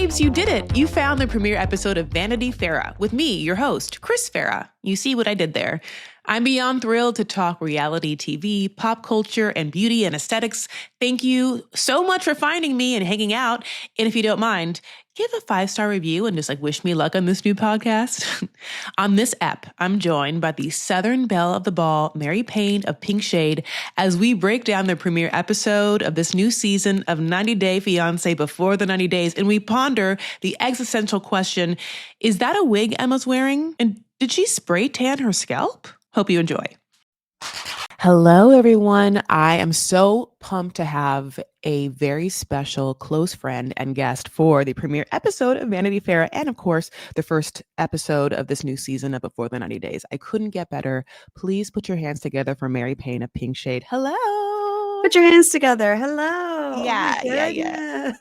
Babes, you did it. You found the premiere episode of Vanity Fair with me, your host, Chris Farah. You see what I did there. I'm beyond thrilled to talk reality TV, pop culture, and beauty and aesthetics. Thank you so much for finding me and hanging out. And if you don't mind, give a 5-star review and just wish me luck on this new podcast. On this ep, I'm joined by the Southern Belle of the Ball, Mary Payne of Pink Shade, as we break down the premiere episode of this new season of 90 Day Fiancé Before the 90 Days, and we ponder the existential question, is that a wig Emma's wearing? And did she spray tan her scalp? Hope you enjoy. Hello, everyone. I am so pumped to have a very special close friend and guest for the premiere episode of Vanity Fair and, of course, the first episode of this new season of Before the 90 Days. I couldn't get better. Please put your hands together for Mary Payne of Pink Shade. Hello. Put your hands together. Hello. Yeah, yeah.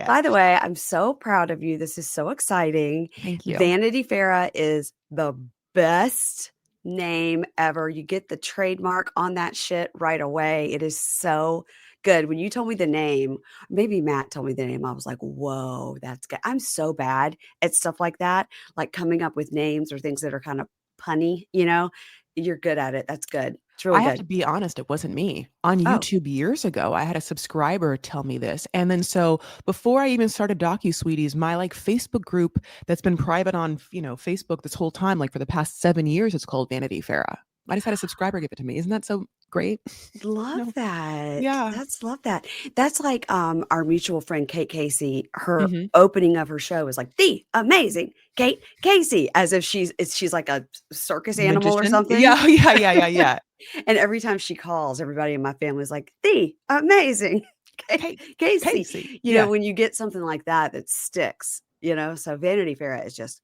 By the way, I'm so proud of you. This is so exciting. Thank you. Vanity Fair is the best name ever. You get the trademark on that shit right away. It is so good. When you told me the name, maybe Matt told me the name, I was like, whoa, that's good. I'm so bad at stuff like that, like coming up with names or things that are kind of punny, You're good at it. That's good. It's really good. I have to be honest, it wasn't me. On YouTube years ago, I had a subscriber tell me this. And then so before I even started DocuSweeties, my Facebook group that's been private on, Facebook this whole time, for the past 7 years, it's called Vanity Fair. I just had a subscriber give it to me. Isn't that so great? Love that. Yeah. Love that. That's like our mutual friend Kate Casey. Her opening of her show is like the amazing Kate Casey, as if she's like a circus animal or something. Yeah. And every time she calls, everybody in my family is like the amazing Casey. When you get something like that sticks, So Vanity Fair is just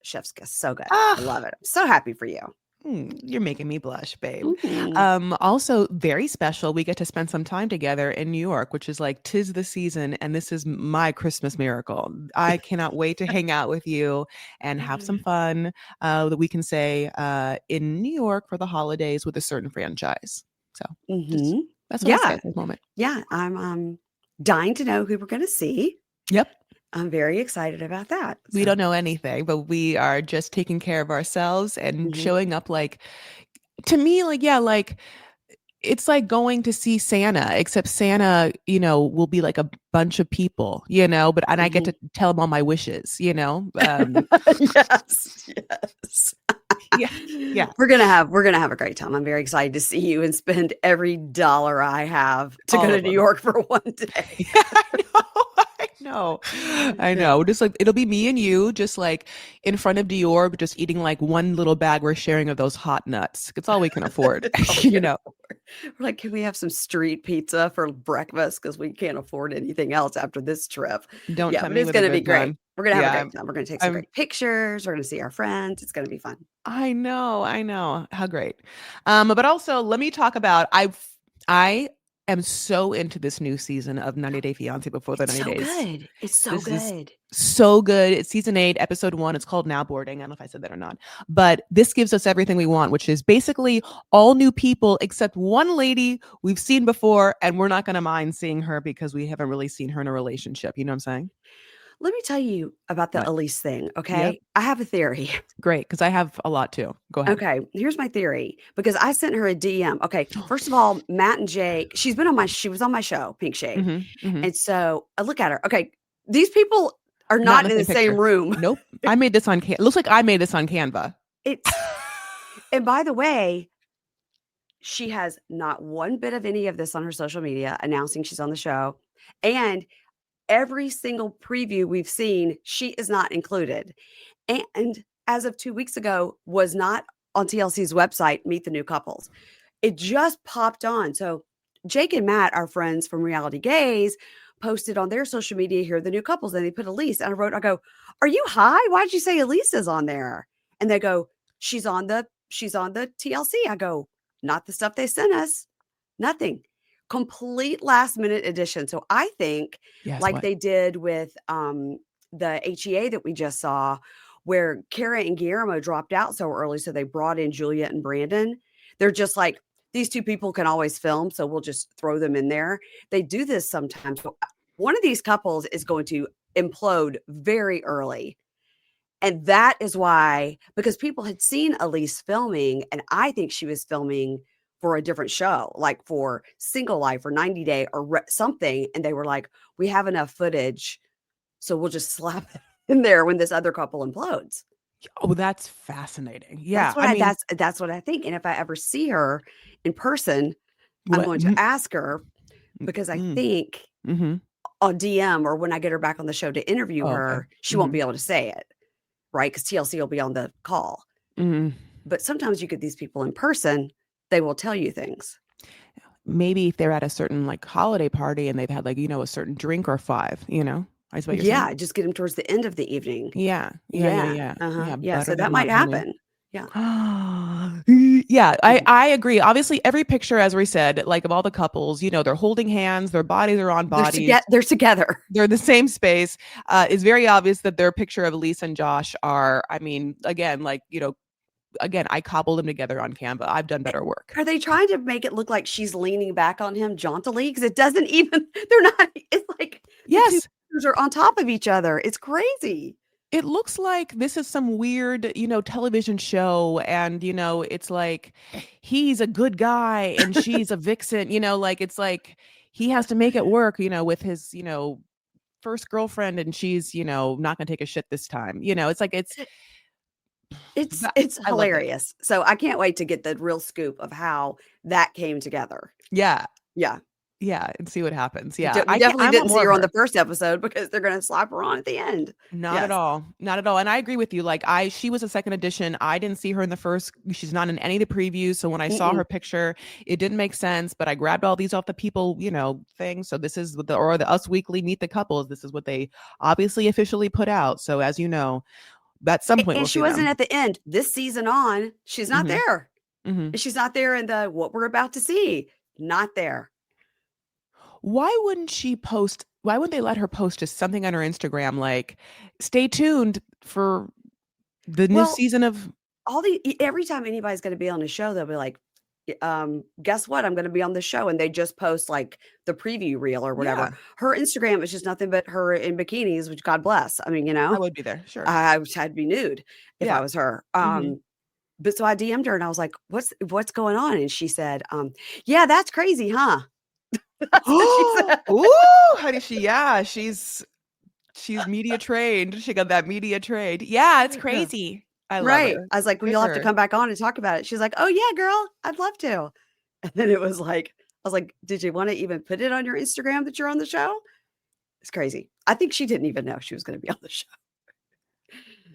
chef's kiss. So good. I love it. I'm so happy for you. You're making me blush, babe. Also very special. We get to spend some time together in New York, which is 'tis the season. And this is my Christmas miracle. I cannot wait to hang out with you and have some fun that we can say in New York for the holidays with a certain franchise. So that's what I say at this moment. Yeah. I'm dying to know who we're going to see. Yep. I'm very excited about that. So. We don't know anything, but we are just taking care of ourselves and showing up to me, it's like going to see Santa, except Santa, will be a bunch of people, and I get to tell him all my wishes, Yes. Yeah. We're gonna have a great time. I'm very excited to see you and spend every dollar I have to go to New York for one day. I know. Just it'll be me and you just in front of Dior, but just eating one little bag we're sharing of those hot nuts. It's all we can afford. We're like, can we have some street pizza for breakfast? Because we can't afford anything else after this trip. Don't tell me it's going to be great. Gun. We're going to have a great time. We're going to take some great pictures. We're going to see our friends. It's going to be fun. I know. How great. But also let me talk about, I am so into this new season of 90 Day Fiancé Before the 90 Days. It's so good. So good. It's season 8, episode 1. It's called Now Boarding. I don't know if I said that or not. But this gives us everything we want, which is basically all new people except one lady we've seen before, and we're not going to mind seeing her because we haven't really seen her in a relationship. You know what I'm saying? Let me tell you about the Elise thing, okay? Yep. I have a theory. Great, because I have a lot too. Go ahead. Okay, here's my theory, because I sent her a DM. Okay, first of all, Matt and Jake, she was on my show, Pink Shade. And so I look at her. Okay, these people are not in the same room. Nope. I made this on Canva. It looks like I made this on Canva. And by the way, she has not one bit of any of this on her social media announcing she's on the show. And every single preview we've seen, she is not included. And as of 2 weeks ago, was not on TLC's website, Meet the New Couples. It just popped on. So Jake and Matt, our friends from Reality Gaze, posted on their social media, here are the new couples. And they put Elise. And I go, are you high? Why'd you say Elise is on there? And they go, she's on the TLC. I go, not the stuff they sent us. Nothing. Complete last minute addition. So I think they did with the HEA that we just saw, where Kara and Guillermo dropped out so early. So they brought in Juliet and Brandon. They're just these two people can always film. So we'll just throw them in there. They do this sometimes. So one of these couples is going to implode very early. And that is why, because people had seen Elise filming, and I think she was filming for a different show, like for Single Life or 90 Day or something. And they were like, we have enough footage, so we'll just slap it in there when this other couple implodes. Oh, that's fascinating. Yeah. That's what I think. And if I ever see her in person, I'm What? going to ask her, because I Mm. think Mm-hmm. on DM or when I get her back on the show to interview Oh, okay. her, she won't be able to say it, right? Because TLC will be on the call. Mm-hmm. But sometimes you get these people in person, they will tell you things. Maybe if they're at a certain like holiday party and they've had like, a certain drink or five, is what you're saying? Yeah, just get them towards the end of the evening. Yeah. Yeah. Yeah. Yeah, Yeah. uh-huh, Yeah. yeah, Butter so them that up, might honey. happen. Yeah. Yeah, Mhm. I agree. Obviously, every picture, as we said, like of all the couples, they're holding hands, their bodies are on bodies, They're together. they're in the same space. It's very obvious that their picture of Elise and Josh are, I mean, again, like, again, I cobbled them together on Canva. I've done better work. Are they trying to make it look like she's leaning back on him jauntily? Because it doesn't even they're not, it's like the two Yes. pictures are on top of each other. It's crazy. It looks like this is some weird, television show. And, it's like he's a good guy and she's a vixen, like it's like he has to make it work, with his, first girlfriend and she's, not gonna take a shit this time. It's like It's I loved it. hilarious. So I can't wait to get the real scoop of how that came together. Yeah. Yeah. Yeah. And see what happens. We Yeah. definitely I want didn't see more of her on the her. first episode because they're gonna slap her on at the end. Not at Yes. all. Not at all. And I agree with you. Like she was a second edition. I didn't see her in the first. She's not in any of the previews. So when I saw her picture, it didn't make sense. But I grabbed all these off the people, things. So this is the Us Weekly Meet the Couples. This is what they obviously officially put out. So as you know, at some point And we'll she see wasn't them. at the end. This season on, she's not Mm-hmm. there. Mm-hmm. And she's not there in the what we're about to see. Not there. Why wouldn't she post? Why wouldn't they let her post just something on her Instagram like, "Stay tuned for the new Well, season of." every time anybody's gonna be on a show, they'll be like, guess what? I'm gonna be on the show. And they just post like the preview reel or whatever. Yeah, Her Instagram is just nothing but her in bikinis, which God bless. I mean, I would be there. Sure. I had to be nude if I Yeah. was her. Mm-hmm. But so I DM'd her and I was like, what's going on? And she said, yeah, that's crazy, huh? That's what she said. Ooh, honey, she's media trained. She got that media trade. Yeah, it's Yeah. crazy. I love Right. her. I was like, well, Good you'll for have to her. come back on and talk about it. She's like, oh yeah, girl, I'd love to. And then it was like, I was like, did you want to even put it on your Instagram that you're on the show? It's crazy. I think she didn't even know she was going to be on the show.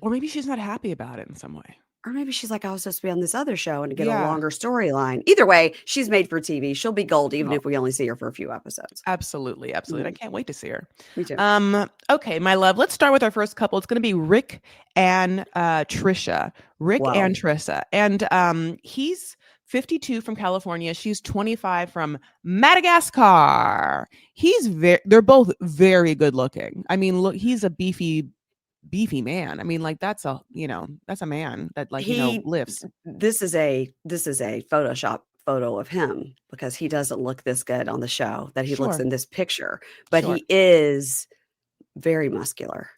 Or maybe she's not happy about it in some way. Or maybe she's like, I was supposed to be on this other show and get a Yeah. longer storyline. Either way, she's made for TV. She'll be gold even Oh, if we only see her for a few episodes. absolutely, absolutely. I can't wait to see her. Me too. Okay, my love. Let's start with our first couple. It's going to be Rick and Trisha. Rick Wow. and Trisha, and he's 52 from California. She's 25 from Madagascar. They're both very good looking. I mean, look, he's a beefy man. I mean, like that's a man that lifts. This is a Photoshop photo of him because he doesn't look this good on the show that he looks Sure. in this picture, but Sure. he is very muscular.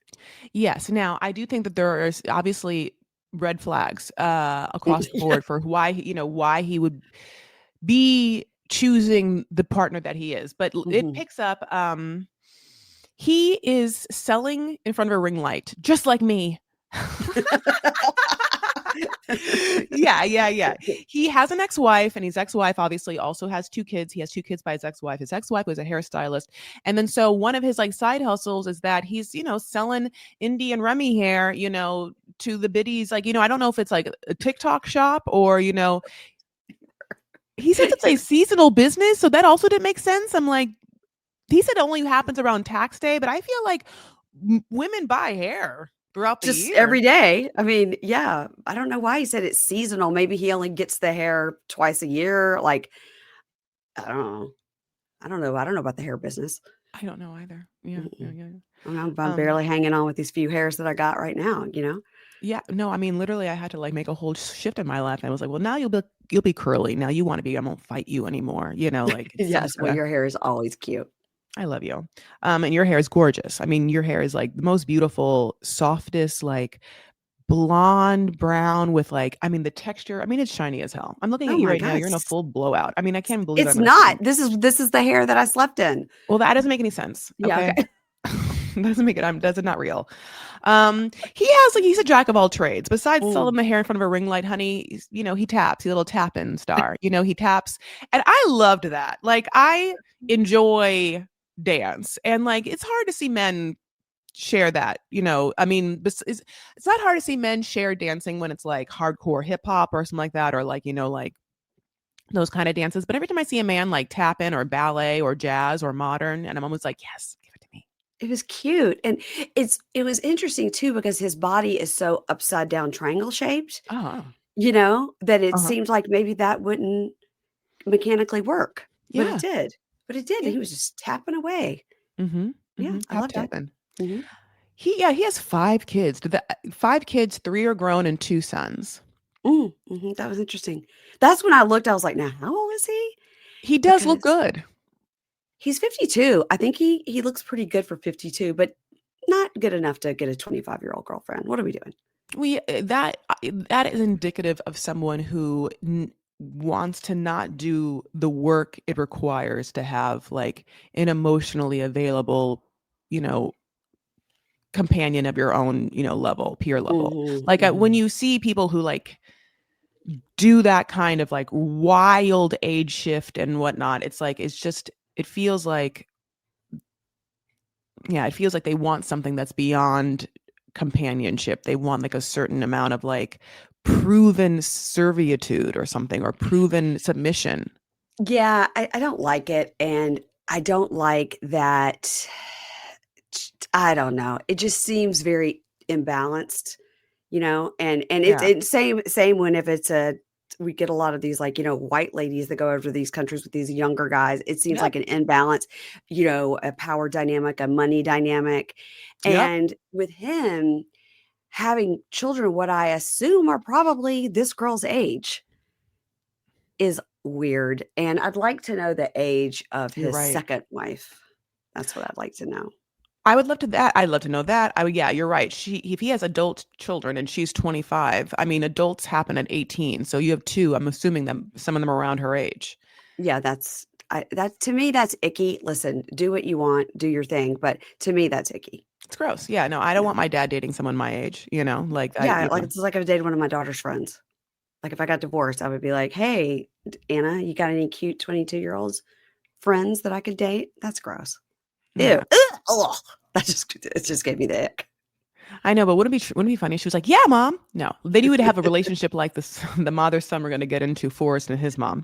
Yes. Now, I do think that there is obviously red flags across the board for why he would be choosing the partner that he is. But it picks up he is selling in front of a ring light, just like me. Yeah. He has an ex-wife, and his ex-wife obviously also has 2 kids. He has 2 kids by his ex-wife. His ex-wife was a hairstylist. And then so one of his like side hustles is that he's, selling Indian rummy hair, to the biddies. Like, I don't know if it's like a TikTok shop or, he says it's a seasonal business. So that also didn't make sense. I'm like, he said it only happens around tax day, but I feel like women buy hair throughout the Just year. every day. I mean, yeah. I don't know why he said it's seasonal. Maybe he only gets the hair twice a year. Like, I don't know. I don't know about the hair business. I don't know either. Yeah. I'm barely hanging on with these few hairs that I got right now, Yeah, no, I mean, literally, I had to like make a whole shift in my life. And I was like, well, now you'll be curly. Now you want to be, I won't fight you anymore. Like, Yes, well, your hair is always cute. I love you. And your hair is gorgeous. I mean, your hair is like the most beautiful, softest, like blonde brown with like, I mean, the texture. I mean, it's shiny as hell. I'm looking Oh at you my right now. God. You're in a full blowout. I mean, I can't believe It's I'm going to sit not. in. This is the hair that I slept in. Well, that doesn't make any sense. Yeah, Okay. okay. Doesn't make it. Does it not real? He has like he's a jack of all trades. Besides Mm. selling the hair in front of a ring light, honey, he taps. He's a little tapping star. He taps, and I loved that. Like I enjoy dance, and like it's hard to see men share that. I mean, it's not hard to see men share dancing when it's like hardcore hip hop or something like that, or like like those kind of dances. But every time I see a man like tap in or ballet or jazz or modern, and I'm almost like, yes, give it to me. It was cute, and it was interesting too because his body is so upside down triangle shaped, Uh-huh. that it Uh-huh. seemed like maybe that wouldn't mechanically work, but it Yeah. did. But it did, and Yeah. he was just tapping away. Mhm. Yeah, Mhm. I Tap loved it. tapping. Mhm. He has 5 kids. 5 kids, 3 are grown and 2 sons. Mhm, that was interesting. That's when I looked, I was like, "Now, how old is he?" He does look Because good. he's 52. I think he looks pretty good for 52, but not good enough to get a 25-year-old girlfriend. What are we doing? That is indicative of someone who wants to not do the work it requires to have like an emotionally available, you know, companion of your own, level, peer level. Mhm, Like when mhm. you see people who like do that kind of like wild age shift and whatnot, it's like it feels like it feels like they want something that's beyond companionship. They want like a certain amount of like proven servitude or something, or proven submission. Yeah, I don't like it, and I don't like that I don't know, it just seems very imbalanced, and Yeah. it's same when if it's a we get a lot of these, like, white ladies that go over to these countries with these younger guys, it seems Yep. like an imbalance, a power dynamic, a money dynamic, Yep. and with him having children, what I assume are probably this girl's age is weird, and I'd like to know the age of You're his right. 2nd wife. That's what I'd like to know. I'd love to know that. Yeah, you're right. If he has adult children and she's 25, I mean, adults happen at 18. So you have two. I'm assuming some of them are around her age. Yeah, that to me, that's icky. Listen, do what you want, do your thing, but to me, that's icky. It's gross. Yeah, no, I don't Yeah. want my dad dating someone my age, like I, Yeah, like, it's like if I dated one of my daughter's friends. Like, if I got divorced, I would be like, "Hey, Anna, you got any cute 22-year-olds friends that I could date?" That's gross. Ew. yeah. Ugh, ugh. It just gave me the ick. I know, but wouldn't it be funny? She was like, "Yeah, mom." No, then you would have a relationship like this. The mother son we're going to get into, Forrest and his mom.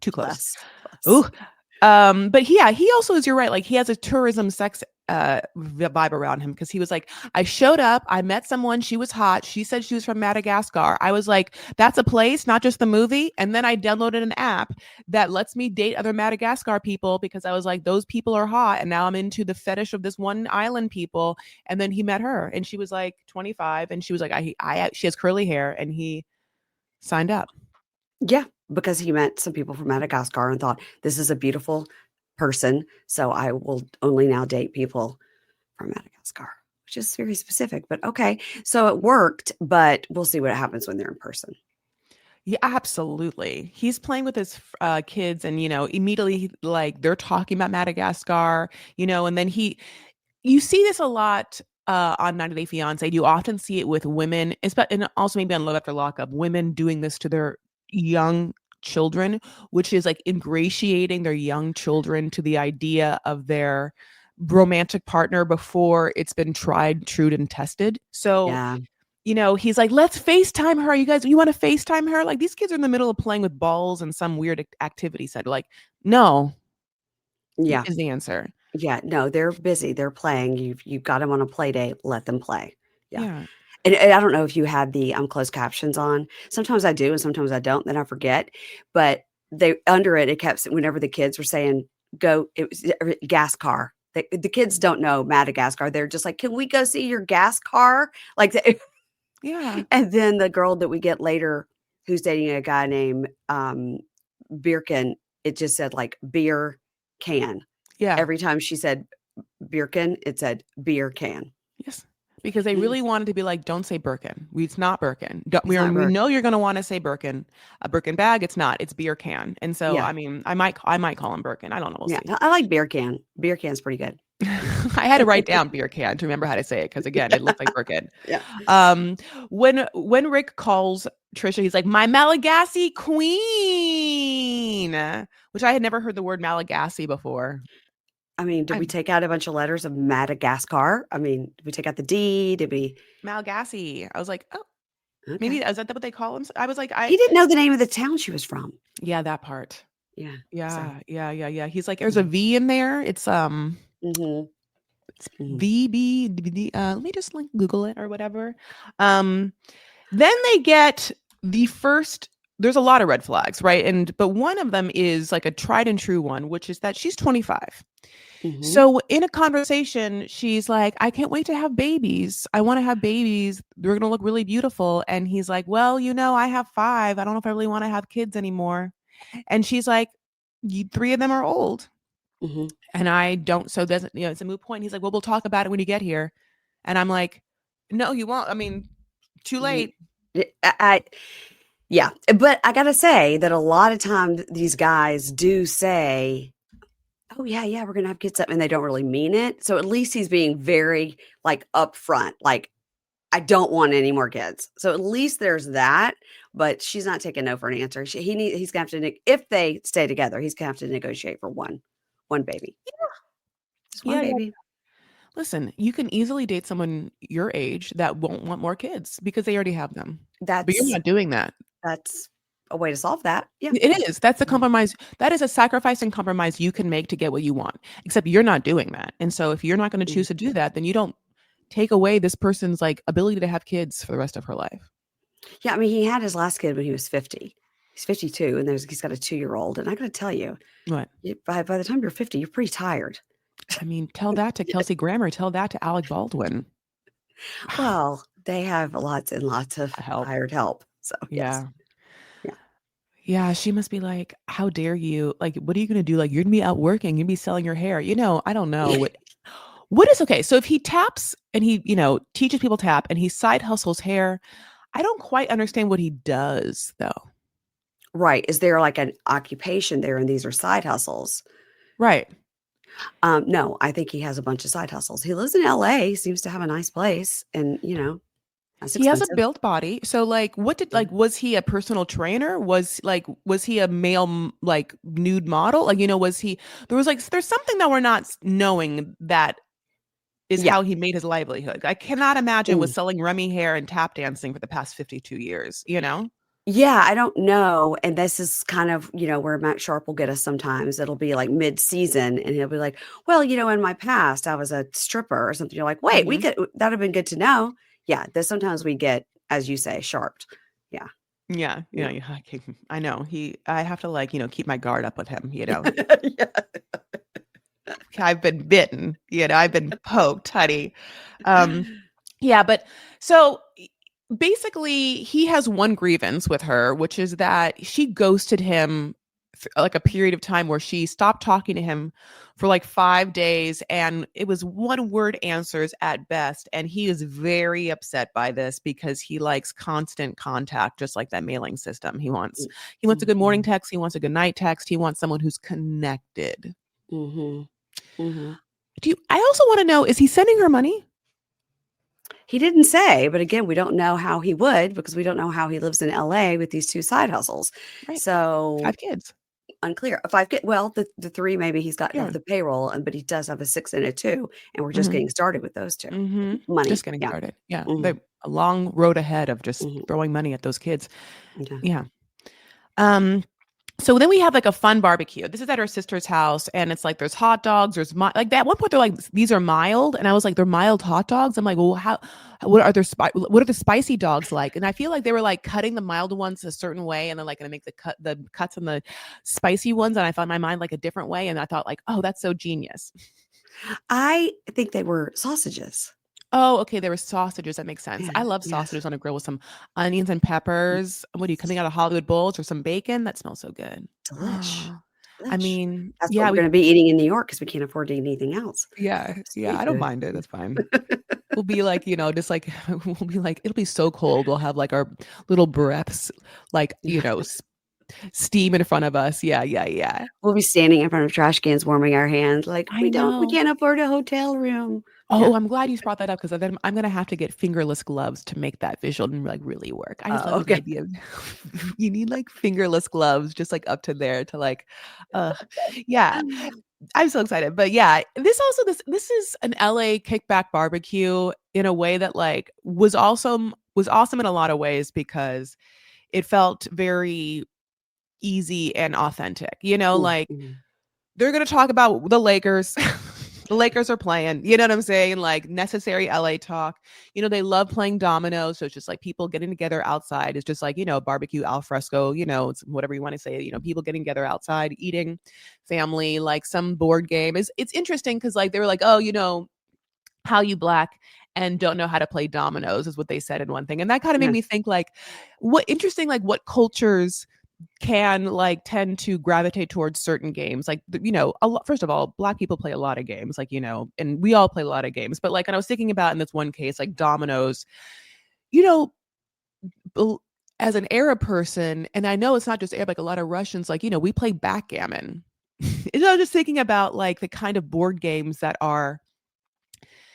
Too close. Bless, Ooh. bless. But yeah, he also is. You're right. Like he has a tourism sex vibe around him because he was like, I showed up, I met someone, she was hot, she said she was from Madagascar. I was like, that's a place, not just the movie. And then I downloaded an app that lets me date other Madagascar people because I was like, those people are hot, and now I'm into the fetish of this one island people. And then he met her, and she was like 25, and she was like, she has curly hair, and he signed up. Yeah, because he met some people from Madagascar and thought, "This is a beautiful person, so I will only now date people from Madagascar," which is very specific, but okay. So it worked, but we'll see what happens when they're in person. Yeah, absolutely. He's playing with his kids, and immediately like they're talking about Madagascar, and then you see this a lot on 90 Day Fiance. You often see it with women, and also maybe on Love After Lockup, women doing this to their young children, which is like ingratiating their young children to the idea of their romantic partner before it's been tried, true, and tested. So Yeah, he's like, let's FaceTime her. You want to FaceTime her? Like these kids are in the middle of playing with balls and some weird activity set. Like, no, yeah, is the answer. yeah, no, they're busy, they're playing, you've got them on a play date, let them play. Yeah, Yeah. and I don't know if you had the, closed captions on. Sometimes I do and sometimes I don't, then I forget, but they under it, it kept whenever the kids were saying, "Go," it was gas car. The kids don't know Madagascar, they're just like, "Can we go see your gas car?" Like, they Yeah. and then the girl that we get later who's dating a guy named, Birkan, it just said, like, "beer can." Yeah. Every time she said Birkan, it said beer can. Yes. Because they really wanted to be like, don't say Birkin. It's not Birkin. We not Birkin. know you're going to want to say Birkin. A Birkin bag, it's not. It's beer can. And so, Yeah. I mean, I might call him Birkin. I don't know. We'll Yeah, see. I like beer can. Beer can's pretty good. I had to write down beer can to remember how to say it because again, it looked like Birkin. Yeah. When Rick calls Trisha, he's like, my Malagasy queen, which I had never heard the word Malagasy before. I mean, did we take out a bunch of letters of Madagascar? I mean, did we take out the D? Did we? Malagasy. I was like, oh, Okay. maybe is that what they call him? I was like, He didn't know the name of the town she was from. Yeah, that part. Yeah. Yeah. He's like, there's a V in there. It's it's VB. Let me just like Google it or whatever. Then they get the first. There's a lot of red flags, right? But one of them is like a tried and true one, which is that she's 25. So in a conversation, she's like, I can't wait to have babies. I want to have babies. They're going to look really beautiful. And he's like, well, I have 5. I don't know if I really want to have kids anymore. And she's like, 3 of them are old. And I don't. So doesn't, it's a moot point. He's like, well, we'll talk about it when you get here. And I'm like, no, you won't. I mean, too late. Yeah. But I got to say that a lot of times these guys do say, oh yeah, we're going to have kids, and they don't really mean it. So at least he's being very like upfront, like, I don't want any more kids. So at least there's that, but she's not taking no for an answer. He's going to have to, if they stay together, he's going to have to negotiate for one baby. Yeah. Just one baby. Yeah. Listen, you can easily date someone your age that won't want more kids because they already have them. But you're not doing that. That's a way to solve that. Yeah. It is. That's a compromise. That is a sacrifice and compromise you can make to get what you want, except you're not doing that. And so if you're not going to choose to do that, then you don't take away this person's like ability to have kids for the rest of her life. Yeah. I mean, he had his last kid when he was 50. He's 52 and he's got a 2-year-old. And I got to tell you, what? By the time you're 50, you're pretty tired. I mean, tell that to Kelsey Grammer. Tell that to Alec Baldwin. Well, they have lots and lots of hired help. So yes. Yeah, she must be like, how dare you? Like, what are you going to do? Like, you're going to be out working. You're going to be selling your hair. I don't know. What is okay? So if he taps and he, teaches people tap and he side hustles hair, I don't quite understand what he does though. Right. Is there like an occupation there and these are side hustles? Right. No, I think he has a bunch of side hustles. He lives in LA, seems to have a nice place and, that's he has a built body. So like, was he a personal trainer? Was he a male, like nude model? Like, there's something that we're not knowing that is how he made his livelihood. I cannot imagine was selling rummy hair and tap dancing for the past 52 years, Yeah, I don't know. And this is kind of, where Matt Sharp will get us sometimes. It'll be like mid-season and he'll be like, well, in my past, I was a stripper or something. You're like, wait, that'd have been good to know. Yeah, sometimes we get, as you say, sharped. Yeah. Yeah. I know. I have to keep my guard up with him, Yeah. I've been bitten, I've been poked, honey. Yeah, but so basically he has one grievance with her, which is that she ghosted him like a period of time where she stopped talking to him for like 5 days and it was one word answers at best. And he is very upset by this because he likes constant contact, just like that mailing system. He wants a good morning text. He wants a good night text. He wants someone who's connected. I also want to know, is he sending her money? He didn't say, but again, we don't know how he would because we don't know how he lives in LA with these 2 side hustles. Right. So 5 kids. Unclear. 5 kids. Well, the 3 maybe he's got the payroll, but he does have a 6 and a 2, and we're just getting started with those 2. Money. Just getting started. Yeah. They're a long road ahead of just throwing money at those kids. Yeah. So then we have like a fun barbecue. This is at her sister's house and it's like there's hot dogs, there's like at one point they're like these are mild and I was like they're mild hot dogs. I'm like, well, what are the spicy dogs like? And I feel like they were like cutting the mild ones a certain way and they're like going to make the cuts on the spicy ones and I found my mind like a different way and I thought like, oh, that's so genius. I think they were sausages. Oh, okay. There were sausages. That makes sense. Yeah, I love sausages on a grill with some onions and peppers. What are you coming out of Hollywood Bowls or some bacon? That smells so good. Delish. I lunch. mean, That's what yeah, we're gonna be eating in New York because we can't afford to eat anything else. yeah, I don't Seafood. mind it. That's fine. We'll be like, just like we'll be like, it'll be so cold. We'll have like our little breaths, like, steam in front of us. Yeah, yeah, yeah. We'll be standing in front of trash cans warming our hands like, I we know. can't afford a hotel room." Yeah. Oh, I'm glad you brought that up because then I'm gonna have to get fingerless gloves to make that visual and like really work. I just love Oh, the okay. idea of you need like fingerless gloves just like up to there to like, uh, yeah. I'm so excited. But yeah, this is an LA kickback barbecue in a way that like was awesome in a lot of ways because it felt very easy and authentic. Mm, Like mhm. they're gonna talk about the Lakers. The Lakers are playing, you know what I'm saying? Like necessary LA talk. They love playing dominoes. So it's just like people getting together outside. It's just like, barbecue al fresco, it's whatever you want to say, people getting together outside, eating, family, like some board game. It's interesting because like they were like, oh, how you black and don't know how to play dominoes is what they said in one thing. And that kind of made Yeah. me think like what interesting, like what cultures can like tend to gravitate towards certain games like a lot. First of all, black people play a lot of games like and we all play a lot of games, but like, and I was thinking about in this one case like dominoes, you know bel- as an Arab person, and I know it's not just Arab, like a lot of Russians, like we play backgammon. I was just thinking about like the kind of board games that are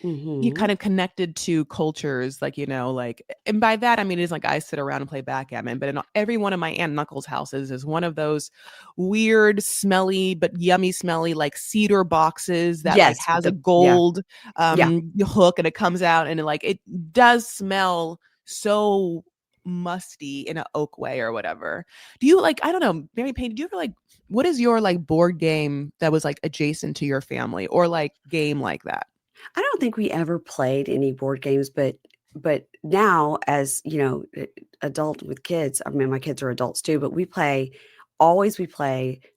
you Mhm. kind of connected to cultures, like, like, and by that, I mean, it's like I sit around and play backgammon, but in every one of my Aunt and Uncle's houses is one of those weird, smelly, but yummy smelly, like cedar boxes that like Yes, has a yeah, gold yeah. hook and it comes out and it does smell so musty in an oak way or whatever. Do you like, I don't know, Mary Payne, do you ever like, what is your like board game that was like adjacent to your family or like game like that? I don't think we ever played any board games, but now as, adult with kids, I mean, my kids are adults too, but we play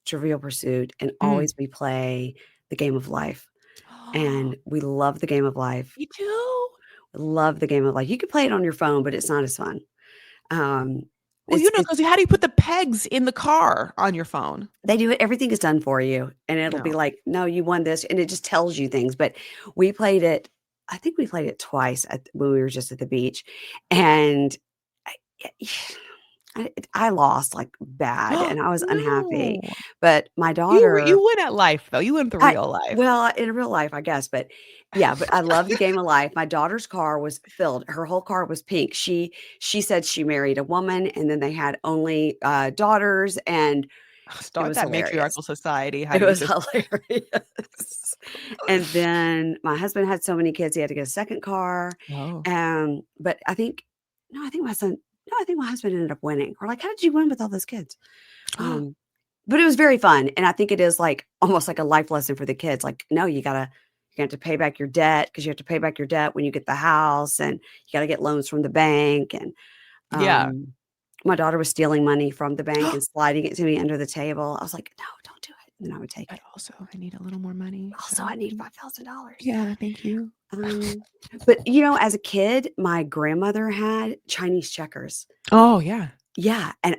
Trivial Pursuit and Mm. always we play the Game of Life, and we love the Game of Life. Me too. Love the Game of Life. You can play it on your phone, but it's not as fun. Um, Well, it's 'cause how do you put the pegs in the car on your phone? They do it, everything is done for you, and it'll be No. like, "No, you won this," and it just tells you things, but I think we played it twice when we were just at the beach, and I I lost, like, bad, and I was unhappy, No. but my You daughter win at life, though. You win the real life. in real life, I guess, but yeah, but I love the game of life. My daughter's car was filled. Her whole car was pink. She said she married a woman, and then they had only, daughters, and it Start was that hilarious. matriarchal society, It honey. was Just hilarious. And then my husband had so many kids, he had to get a second car, Oh. but I think my son no, I think my husband ended up winning. We're like, "How did you win with all those kids?" Um, but it was very fun, and I think it is, like, almost like a life lesson for the kids, like, "No, you have to pay back your debt because you have to pay back your debt when you get the house, and you gotta get loans from the bank," and, Yeah. um, my daughter was stealing money from the bank and sliding it to me under the table. I was like, "No, don't do it," and then I would take But it. also, I need a little more money, Also, I so need $5,000. yeah, thank you. Um, but, as a kid, my grandmother had Chinese checkers. Oh, yeah. Yeah, and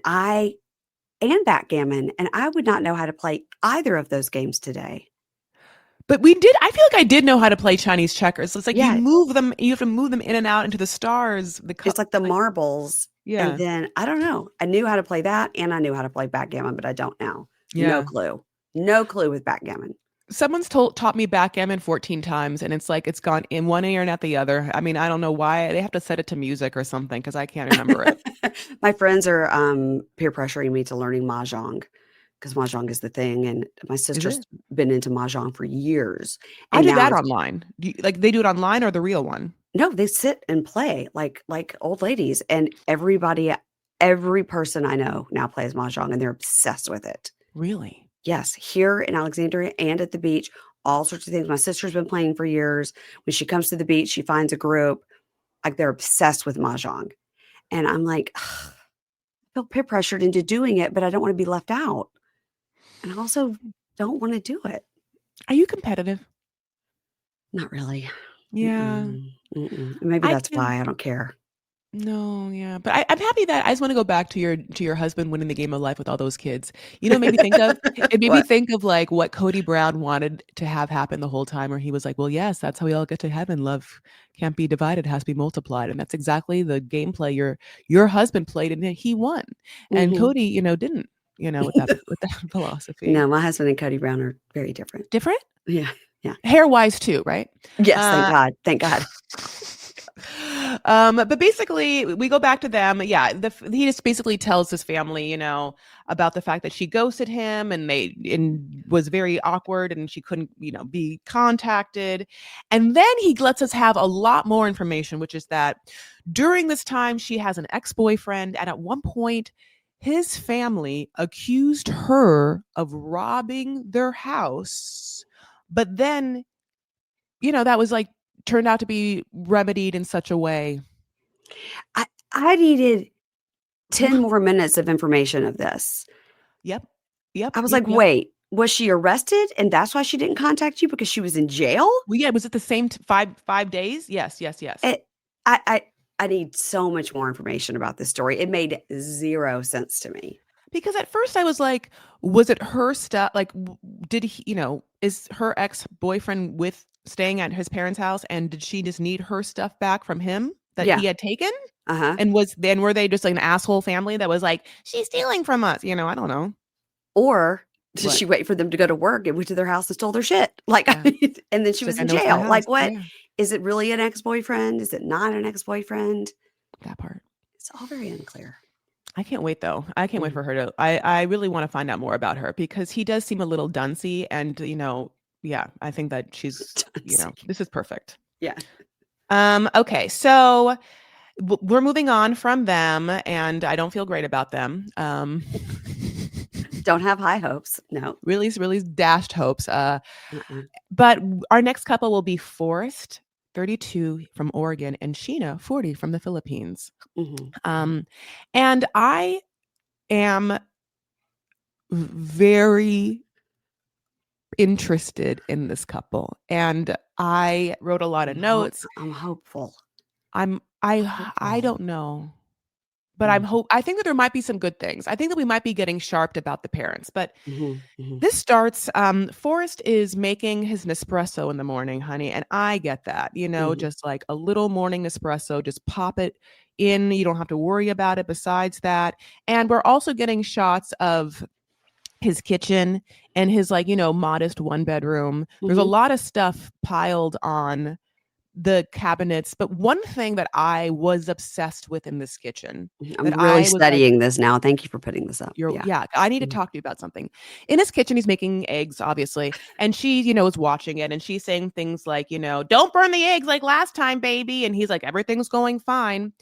backgammon, and I would not know how to play either of those games today. But I feel like I did know how to play Chinese checkers. It's like Yeah, you have to move them in and out into the stars, the it's cup like the like marbles, and yeah. then I don't know. I knew how to play that, and I knew how to play backgammon, but I don't now. No Yeah. clue. No clue with backgammon. Someone's taught me backgammon 14 times, and it's like it's gone in one ear and out the other. I mean, I don't know why. They have to set it to music or something because I can't remember it. My friends are, peer pressuring me to learning mahjong because mahjong is the thing, and my Is sister's it? been into mahjong for years, I and did now that it's online. Like they do it online or the real one? no, they sit and play like old ladies, and every person I know now plays mahjong, and they're obsessed with it. Really? Yes, here in Alexandria and at the beach, all sorts of things. My sister's been playing for years. When she comes to the beach, she finds a group, like, they're obsessed with mahjong, and I'm like, "Ugh, I feel peer pressured into doing it, but I don't wanna be left out, and I also don't wanna do it." Are you competitive? Not really. Yeah. Mm-mm, mm-mm. Maybe I that's can why I don't care. No, yeah, but I'm happy that I just want to go back to your husband winning the game of life with all those kids. You know, it made me What? think of like what Cody Brown wanted to have happen the whole time, where he was like, "Well, yes, that's how we all get to heaven. Love can't be divided; it has to be multiplied." And that's exactly the gameplay your husband played, and he won. And Mhm. Cody, didn't, with that philosophy. No, my husband and Cody Brown are very different. Different Yeah, yeah. hair wise too, right? Yes, thank Uh, God, thank God. but basically we go back to them. Yeah, he just basically tells his family, about the fact that she ghosted him and was very awkward and she couldn't, be contacted. And then he lets us have a lot more information, which is that during this time she has an ex-boyfriend, and at one point his family accused her of robbing their house. But then, that was like turned out to be remedied in such a way. I needed 10 more minutes of information of this. Yep. Yep. I was Yep. like, Yep. "Wait, was she arrested and that's why she didn't contact you because she was in jail?" Well, yeah, was it the same 5 days? Yes, yes, yes. It I I I need so much more information about this story. It made 0 sense to me. Because at first I was like, was it her stuff? Like, did he, is her ex-boyfriend with staying at his parents' house, and did she just need her stuff back from him that Yeah. he had taken? Uh-huh. And were they just like an asshole family that was like, she's stealing from us? I don't know. Or did What? she wait for them to go to work and went to their house and stole their shit? Like, I Yeah. mean, and then she She's like, was I in know it's my jail. house. Like, what? Yeah. Is it really an ex-boyfriend? Is it not an ex-boyfriend? That part. It's all very unclear. I can't wait though. I can't wait Mhm. for her to I really want to find out more about her because he does seem a little duncy, and yeah, I think that she's, this is perfect. Yeah. Okay. So we're moving on from them, and I don't feel great about them. Don't have high hopes. No. Really, really dashed hopes. Uh-uh. But our next couple will be Forrest, 32 from Oregon, and Sheena, 40 from the Philippines. Mhm. And I am very interested in this couple, and I wrote a lot of notes. I'm hopeful. I Hopeful. don't know, but I think that there might be some good things. I think that we might be getting sharped about the parents, but Mhm, mhm, this starts, Forrest is making his Nespresso in the morning, honey, and I get that, mhm, just like a little morning Nespresso, just pop it in, you don't have to worry about it besides that. And we're also getting shots of his kitchen and his, like, modest one bedroom. There's a mhm. lot of stuff piled on the cabinets, but one thing that I was obsessed with in this kitchen I'm that really I was like, studying this now. Thank you for putting this up. you're Yeah. yeah, I need to Mhm, talk to you about something. In his kitchen, he's making eggs, obviously, and she, is watching it, and she's saying things like, "Don't burn the eggs like last time, baby," and he's like, "Everything's going fine."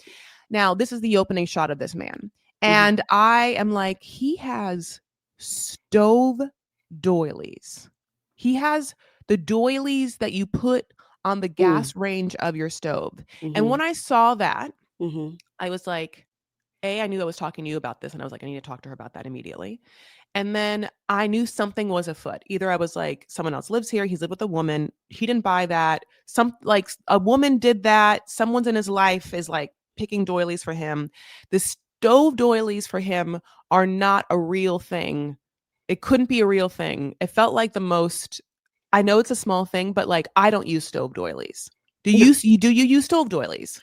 Now, this is the opening shot of this man, mhm, and I am like, he has stove doilies. He has the doilies that you put on the mm, gas range of your stove, and mhm, when I saw that, mhm, I was like, I knew I was talking to you about this, and I was like, I need to talk to her about that immediately. And then I knew something was afoot. Either I was like, someone else lives here, he's lived with a woman, he didn't buy that. A woman did that. Someone's in his life is like picking doilies for him. The stove doilies for him are not a real thing. It couldn't be a real thing. It felt like the most, I know it's a small thing, but like I don't use stove doilies. Do you use stove doilies?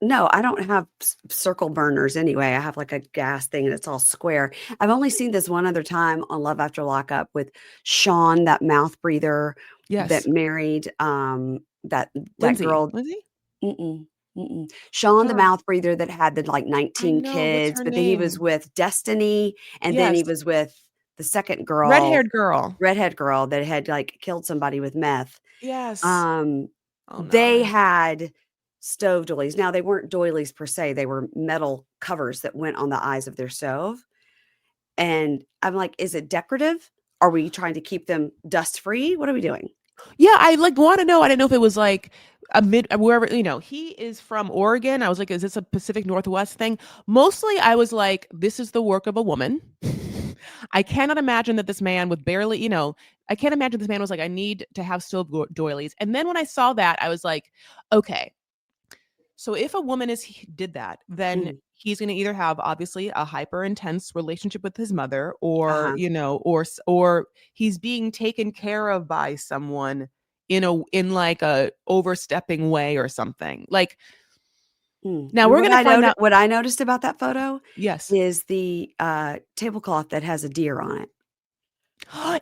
No, I don't have circle burners anyway. I have like a gas thing and it's all square. I've only seen this one other time on Love After Lockup with Sean, that mouth breather that Yes. married that Lindsay. girl. Lindsay? Mm-mm, mm-mm. Sean, the Sure. mouth breather that had the like I 19 know. What's kids, her but then he was name? with Destiny, and then he Yes. was with the second girl, Red-haired girl. redhead girl that had like killed somebody with meth. Yes. Um, Oh, no. they had stove doilies. Now, they weren't doilies per se, they were metal covers that went on the eyes of their stove, and I'm like, "Is it decorative? Are we trying to keep them dust free? What are we doing?" Yeah, I, like, wanna know. I didn't know if it was, like, wherever, he is from Oregon. I was like, "Is this a Pacific Northwest thing?" Mostly, I was like, "This is the work of a woman." I cannot imagine that this man with barely, I can't imagine this man was like, "I need to have stove doilies." And then when I saw that, I was like, "Okay, So if a woman did that, then Mm. he's going to either have obviously a hyper intense relationship with his mother, or Uh-huh. or he's being taken care of by someone in like a overstepping way or something. Like, Mm. now You know we're going to find out. what I noticed about that photo Yes. is the, tablecloth that has a deer on it.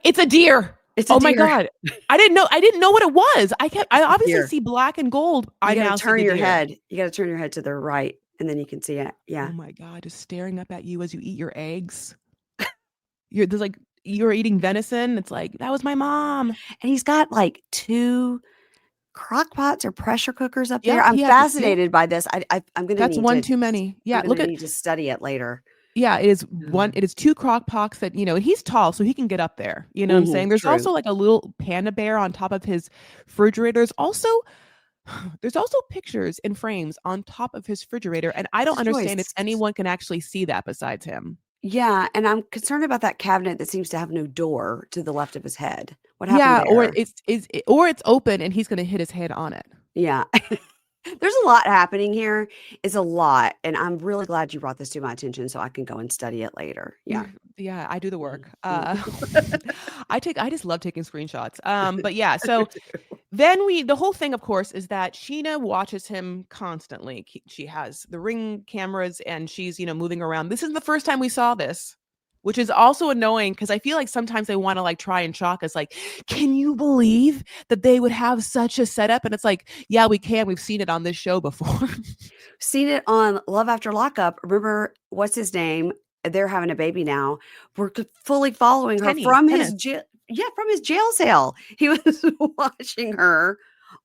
It's a deer. It's a Oh my deer. god. I didn't know what it was. I It's a obviously deer. see black and gold. I You gotta now see turn the your deer. head. You gotta turn your head to the right, and then you can see it. Yeah. Oh my god, just staring up at you as you eat your eggs. There's like you're eating venison. It's like, that was my mom. And he's got, like, 2 crock pots or pressure cookers up there. Yep, I'm he has a sink. fascinated by this. That's one too many. I'm Yeah, gonna look at need to study it later. yeah, Yeah. it is two crock pots that, and he's tall, so he can get up there. You know what I'm saying? Mhm. There's True. also like a little panda bear on top of his refrigerator. There's also pictures in frames on top of his refrigerator, and I It's don't a understand if choice. anyone can actually see that besides him. Yeah, and I'm concerned about that cabinet that seems to have no door to the left of his head. What happened Yeah, or there? it's open and he's gonna hit his head on it. Yeah. There's a lot happening here. It's a lot, and I'm really glad you brought this to my attention so I can go and study it later. Yeah. Yeah, I do the Mm, work. mm. I just love taking screenshots. But yeah, I do so too. then the whole thing, of course, is that Sheena watches him constantly. She has the Ring cameras and she's, moving around. This isn't the first time we saw this, which is also annoying because I feel like sometimes they want to like try and shock us. Like, can you believe that they would have such a setup? And it's like, yeah, we can. We've seen it on this show before. Seen it on Love After Lockup. Remember, what's his name? They're having a baby now. We're fully following her from his Tennis. jail. Yeah, from his jail cell. He was watching her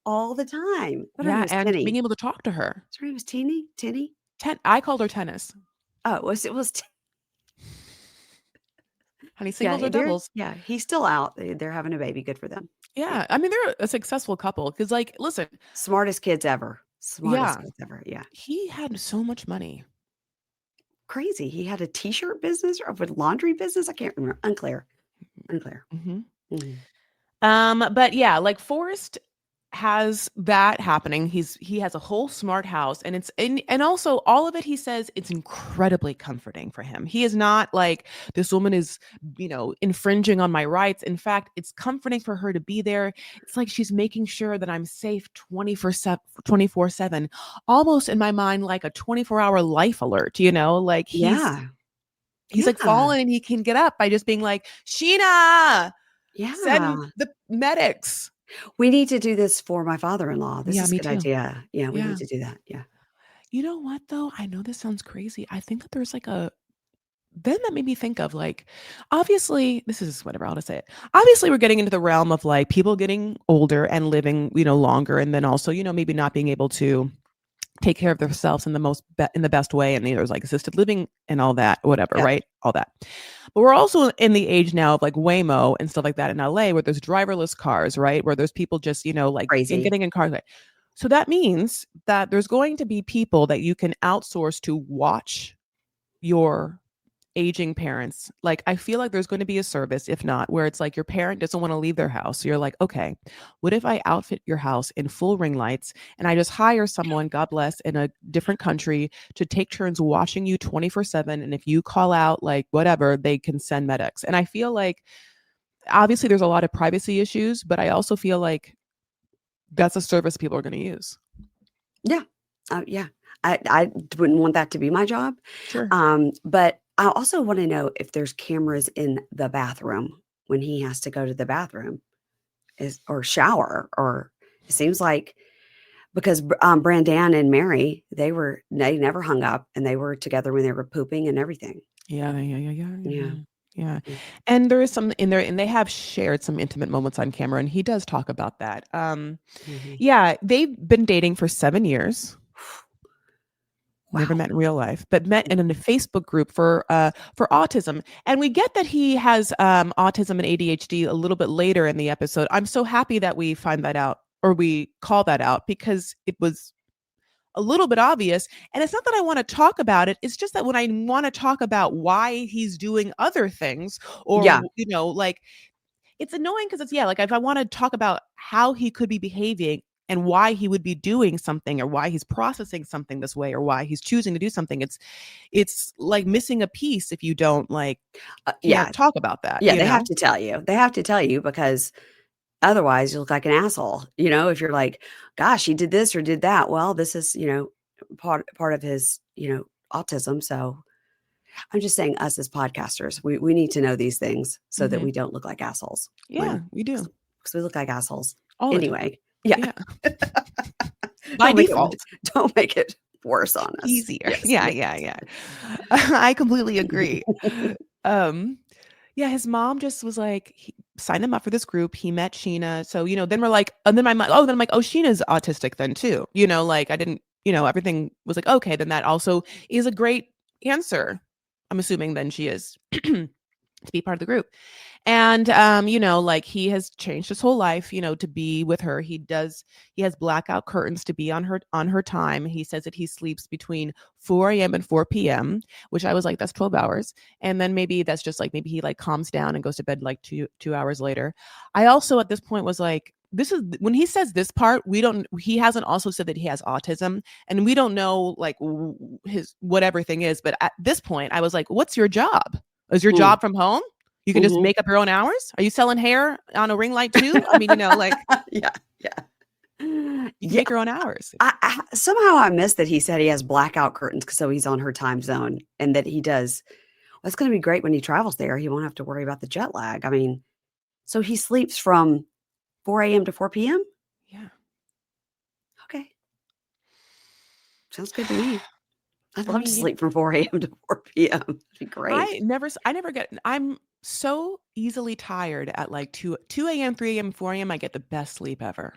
all the time. But her name Yeah, was and being Tinny. able to talk to her. Her name was Teeny? Tinny? I called her Tennis. Oh, it was Honey, singles or doubles. he's still out. They're having a baby. Good for them. Yeah. Yeah, I mean, they're a successful couple because, like, listen, Smartest kids ever. Smartest yeah, kids ever. Yeah. he had so much money. Crazy. He had a t-shirt business or a laundry business. I can't remember. Unclear. Unclear. Hmm. Mhm. But yeah, like Forrest has that happening. He has a whole smart house, and and also all of it, he says it's incredibly comforting for him. He is not like, this woman is, infringing on my rights. In fact, it's comforting for her to be there. It's like she's making sure that I'm safe 24/7, almost in my mind like a 24-hour life alert, like Yeah. he's like Yeah. fallen and he can get up by just being like, Sheena, send Yeah. the medics. We need to do this for my father-in-law. This Yeah, is a me good too. idea. Yeah, we need Yeah. to do that. Yeah. You know what though? I know this sounds crazy. I think that there's like then that made me think of like, obviously, this is whatever, I'll just say it. Obviously, we're getting into the realm of like people getting older and living, longer, and then also, maybe not being able to take care of themselves in in the best way, and there's like assisted living and all that, whatever, Yep. right? All that. But we're also in the age now of like Waymo and stuff like that in LA, where there's driverless cars, right? Where there's people just, like Crazy. getting in cars. So that means that there's going to be people that you can outsource to watch your aging parents. Like, I feel like there's going to be a service, if not, where it's like your parent doesn't want to leave their house. So you're like, okay, what if I outfit your house in full ring lights and I just hire someone, God bless, in a different country to take turns watching you 24/7. And if you call out, like whatever, they can send medics. And I feel like obviously there's a lot of privacy issues, but I also feel like that's a service people are going to use. Yeah. Yeah. I wouldn't want that to be my job. Sure. But I also want to know if there's cameras in the bathroom when he has to go to the bathroom or shower, or it seems like, because Brandan and Mary, they never hung up and they were together when they were pooping and everything. Yeah. Yeah. Yeah. Mm. And there is some in there, and they have shared some intimate moments on camera, and he does talk about that. Mhm. Yeah, they've been dating for 7 years. Never Wow. met in real life, but met in a Facebook group for autism. And we get that he has autism and ADHD a little bit later in the episode. I'm so happy that we find that out, or we call that out, because it was a little bit obvious. And it's not that I want to talk about it. It's just that when I want to talk about why he's doing other things, or, Yeah. like, it's annoying because it's, yeah, like if I want to talk about how he could be behaving, and why he would be doing something or why he's processing something this way or why he's choosing to do something. It's like missing a piece if you don't like can't talk about that. Yeah, they have to tell you. They have to tell you because otherwise you look like an asshole. If you're like, gosh, he did this or did that. Well, this is, part of his, autism. So I'm just saying us as podcasters, we need to know these things so that we don't look like assholes. Yeah, we do. Because we look like assholes. All the time. Anyway. Yeah. By default. Don't make it worse on us. Easier. Yes, yeah. I completely agree. Yeah, his mom just was like, he signed him up for this group. He met Sheena. So, then we're like, and then I'm like, Sheena's autistic then too. Like I didn't, everything was like, okay, then that also is a great answer. I'm assuming then she is to be part of the group. And, like he has changed his whole life, to be with her. He has blackout curtains to be on her time. He says that he sleeps between 4 a.m. and 4 p.m., which I was like, that's 12 hours. And then maybe that's just like, maybe he like calms down and goes to bed like two hours later. I also at this point was like, this is when he says this part, he hasn't also said that he has autism and we don't know like his, what everything is. But at this point I was like, what's your job? Is your job from home? You can just make up your own hours? Are you selling hair on a ring light too? I mean, like yeah. You can make your own hours. Somehow I missed that he said he has blackout curtains so he's on her time zone and that he does. Well, it's going to be great when he travels there. He won't have to worry about the jet lag. I mean, so he sleeps from 4 a.m. to 4 p.m.? Yeah. Okay. Sounds good to me. I'd love to sleep from 4 a.m. to 4 p.m. That'd be great. I'm so easily tired at like 2 a.m., 3 a.m., 4 a.m. I get the best sleep ever.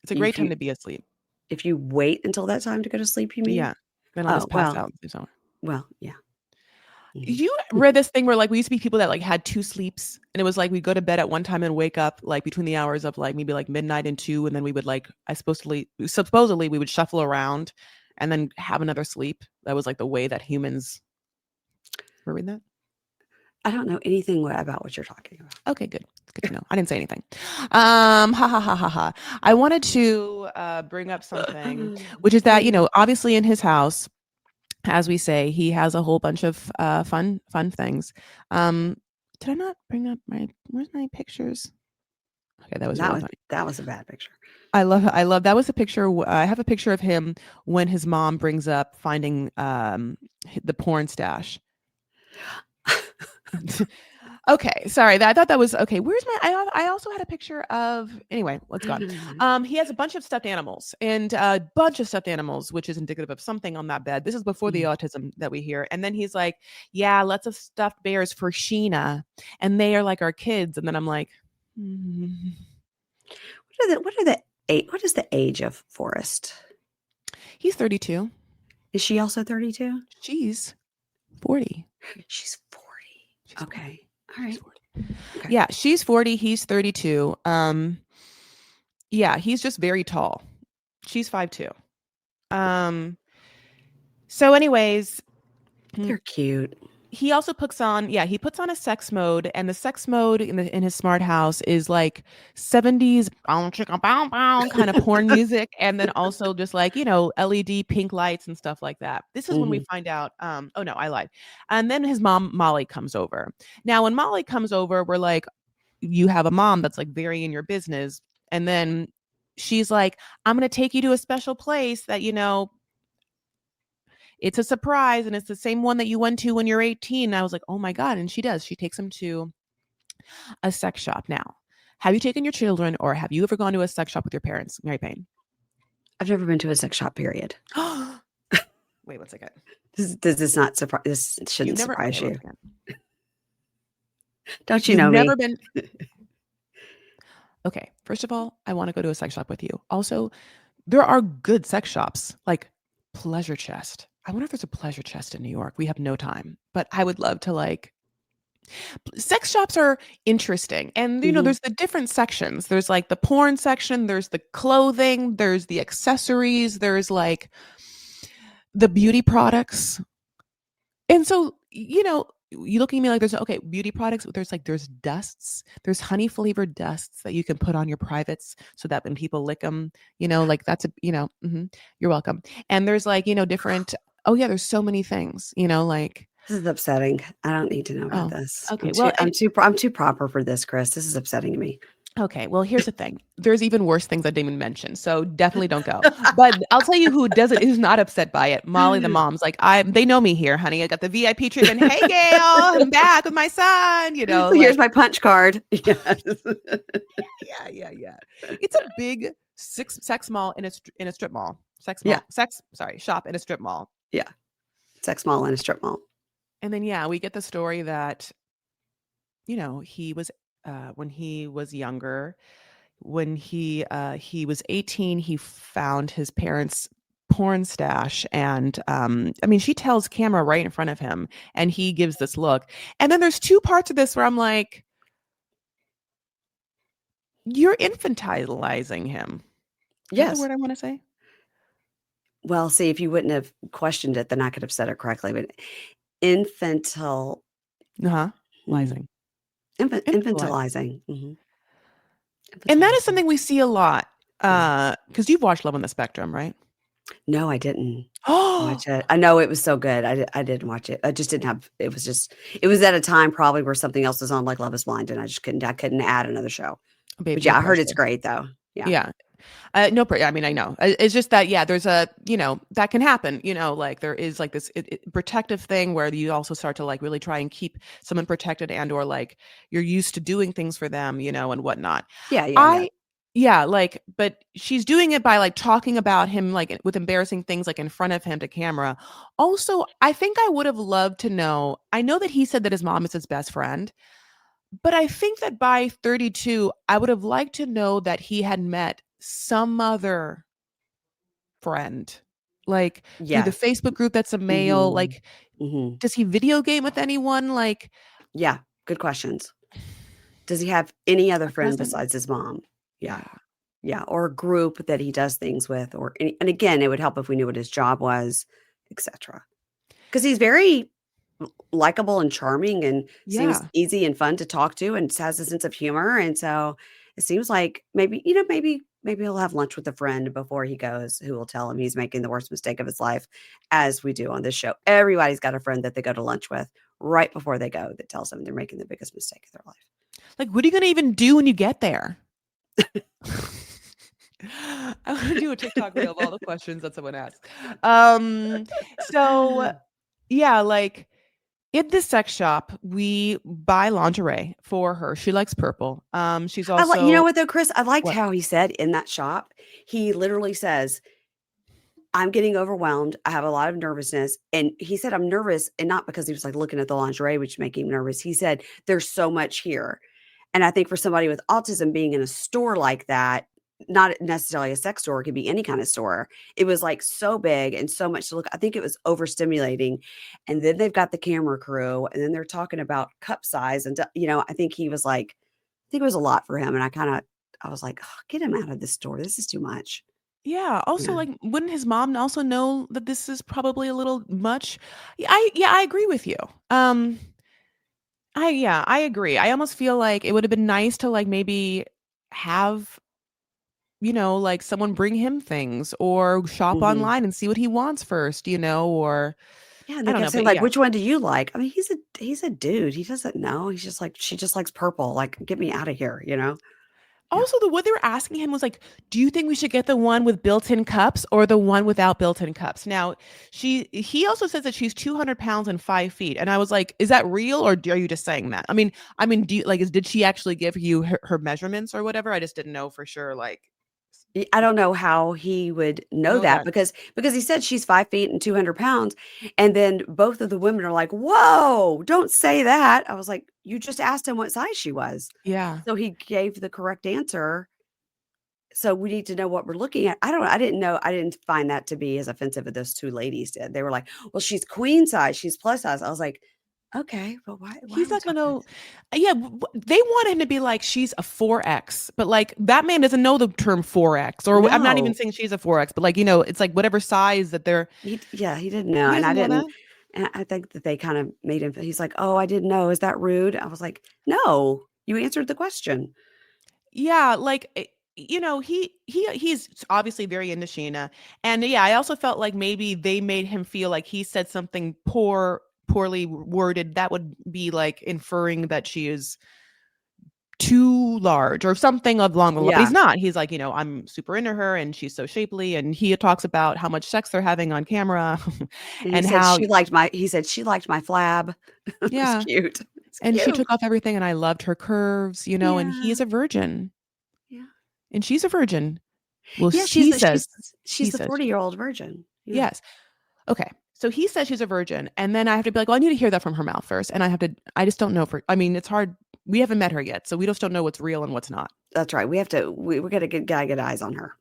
It's a great time to be asleep. If you wait until that time to go to sleep, you mean? Yeah. Then I'll just pass out. Well, yeah. You read this thing where like we used to be people that like had 2 sleeps and it was like we'd go to bed at one time and wake up like between the hours of like maybe like midnight and 2 and then we would like supposedly we would shuffle around and then have another sleep. That was like the way that humans were reading that. I don't know anything about what you're talking about. Okay, good. It's good to know. I didn't say anything. Ha. I wanted to bring up something, which is that, obviously in his house, as we say, he has a whole bunch of fun things. Did I not bring up where's my pictures? Okay, that was a bad picture. I love that was a picture. I have a picture of him when his mom brings up finding the porn stash. Okay, sorry. I thought that was okay. Where's my? I also had a picture of. Anyway, let's go on. He has a bunch of stuffed animals and a bunch of stuffed animals, which is indicative of something on that bed. This is before the autism that we hear. And then he's like, "Yeah, lots of stuffed bears for Sheena, and they are like our kids." And then I'm like, What is the age of Forrest? He's 32. Is she also 32? She's 40. She's 40. Okay. All right. Okay. Yeah, she's 40. He's 32. Yeah, he's just very tall. She's 5'2". So anyways, they're cute. He also puts on a sex mode, and the sex mode in his smart house is like 70s kind of porn music, and then also just like LED pink lights and stuff like that. This is when we find out. Oh no, I lied. And then his mom Molly comes over. Now, when Molly comes over, we're like, you have a mom that's like very in your business, and then she's like, I'm gonna take you to a special place that it's a surprise, and it's the same one that you went to when you're 18. And I was like, oh my God. And she does. She takes him to a sex shop. Now, have you taken your children or have you ever gone to a sex shop with your parents, Mary Payne? I've never been to a sex shop, period. Wait, 1 second. Does this not surprise? This shouldn't surprise you. Don't You've know never me? Been... Okay. First of all, I want to go to a sex shop with you. Also, there are good sex shops like Pleasure Chest. I wonder if there's a Pleasure Chest in New York. We have no time, but I would love to like. Sex shops are interesting. And, there's the different sections. There's like the porn section. There's the clothing. There's the accessories. There's like the beauty products. And so, you looking at me like there's okay beauty products. There's dusts. There's honey flavored dusts that you can put on your privates so that when people lick them, like that's you're welcome. And there's different. Oh yeah, there's so many things. Like This is upsetting. I don't need to know about oh this. okay. Well, I'm too proper for this, Chris. This is upsetting me. okay, well, here's the thing. There's even worse things I didn't even mention, so definitely don't go. But I'll tell you who's not upset by it. Molly, the mom's like, they know me here, honey. I got the VIP treatment. Hey, Gail, I'm back with my son. Here's my punch card. Yes. Yeah. It's a big sex mall in a strip mall. Shop in a strip mall. Yeah, sex mall in a strip mall. And then we get the story that, he was when he was younger. When he was 18, he found his parents' porn stash, and she tells camera right in front of him, and he gives this look. And then there's two parts of this where I'm like, you're infantilizing him. Yes. That's the word I want to say. Well, see, if you wouldn't have questioned it, then I could have said it correctly. But infantilizing. Infantilizing. Mm-hmm. And that is something we see a lot. Because you've watched Love on the Spectrum, right? No, I didn't watch it. I know it was so good. I didn't watch it. I just didn't have. It was at a time probably where something else was on, like Love Is Blind, and I just couldn't add another show. Babe, but yeah, I heard it's great though. Yeah. No, I mean, I know. It's just that, there's a, that can happen, like there is like this protective thing where you also start to like really try and keep someone protected, and or like you're used to doing things for them, and whatnot. Yeah. Like, but she's doing it by like talking about him, like with embarrassing things, like in front of him to camera. Also, I think I would have loved to know, I know that he said that his mom is his best friend, but I think that by 32, I would have liked to know that he had met some other friend, like through the Facebook group that's a male. Mm-hmm. Like, does he video game with anyone? Like, yeah, good questions. Does he have any other friend besides his mom? Yeah, or a group that he does things with, and again, it would help if we knew what his job was, etc. Because he's very likable and charming, and seems easy and fun to talk to, and has a sense of humor, and so it seems like maybe he'll have lunch with a friend before he goes, who will tell him he's making the worst mistake of his life, as we do on this show. Everybody's got a friend that they go to lunch with right before they go that tells them they're making the biggest mistake of their life. Like, what are you going to even do when you get there? I want to do a TikTok reel of all the questions that someone asks. So yeah, like in this sex shop, we buy lingerie for her. She likes purple. She's also, you know what though, Chris? I liked how he said in that shop, he literally says, I'm getting overwhelmed. I have a lot of nervousness. And he said, I'm nervous. And not because he was like looking at the lingerie, which made him nervous. He said, there's so much here. And I think for somebody with autism, being in a store like that, not necessarily a sex store, it could be any kind of store. It was like so big and so much to look. I think it was overstimulating. And then they've got the camera crew, and then they're talking about cup size. And, I think he was like, I think it was a lot for him. And I was like, oh, get him out of this store. This is too much. Yeah. Also, like, wouldn't his mom also know that this is probably a little much? I agree with you. I agree. I almost feel like it would have been nice to like maybe have, like someone bring him things, or shop online and see what he wants first, or and they kept saying like, which one do you like? I mean, he's a dude. He doesn't know. He's just like, she just likes purple. Like, get me out of here, Also, what they were asking him was like, do you think we should get the one with built-in cups or the one without built-in cups? Now, he also says that she's 200 pounds and 5 feet. And I was like, is that real, or are you just saying that? I mean, do you, like, did she actually give you her measurements or whatever? I just didn't know for sure. Like, I don't know how he would know that because he said she's 5 feet and 200 pounds. And then both of the women are like, whoa, don't say that. I was like, you just asked him what size she was. Yeah. So he gave the correct answer. So we need to know what we're looking at. I didn't find that to be as offensive as those two ladies did. They were like, well, she's queen size, she's plus size. I was like, okay, but why he's not gonna? Yeah, they want him to be like, she's a 4X, but like that man doesn't know the term 4X, or I'm not even saying she's a 4X, but like, it's like whatever size that they're. He didn't know, and I didn't. And I think that they kind of made him, he's like, "Oh, I didn't know. Is that rude?" I was like, "No, you answered the question." Yeah, like he's obviously very into Sheena, and yeah, I also felt like maybe they made him feel like he said something poorly worded that would be like inferring that she is too large or something along the line. But Yeah. he's not. He's like, I'm super into her and she's so shapely, and he talks about how much sex they're having on camera And and how he said she liked my flab. It was yeah, cute. It's and she cute. took off everything and I loved her curves, and he Yeah. is a virgin Yeah. and she's a virgin. Well, Yeah, he says he she's the says 40-year-old virgin. Yeah. yes. Okay. So he says she's a virgin, and then I have to be like, well, I need to hear that from her mouth first. And I just don't know I mean, it's hard. We haven't met her yet, so we just don't know what's real and what's not. That's right. We gotta get eyes on her.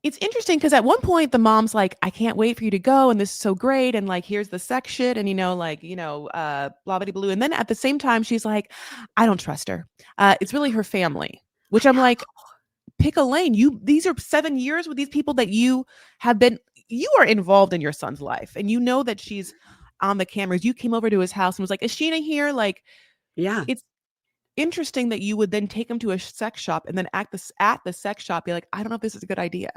It's interesting because at one point the mom's like, I can't wait for you to go, and this is so great, and like, here's the sex shit, and blah blah blue. And then at the same time, she's like, I don't trust her. It's really her family, which I I'm know. like, pick a lane. These are 7 years with these people that you are involved in your son's life, and you know that she's on the cameras. You came over to his house and was like, is Sheena here? Like, Yeah. it's interesting that you would then take him to a sex shop and then at the sex shop be like, I don't know if this is a good idea.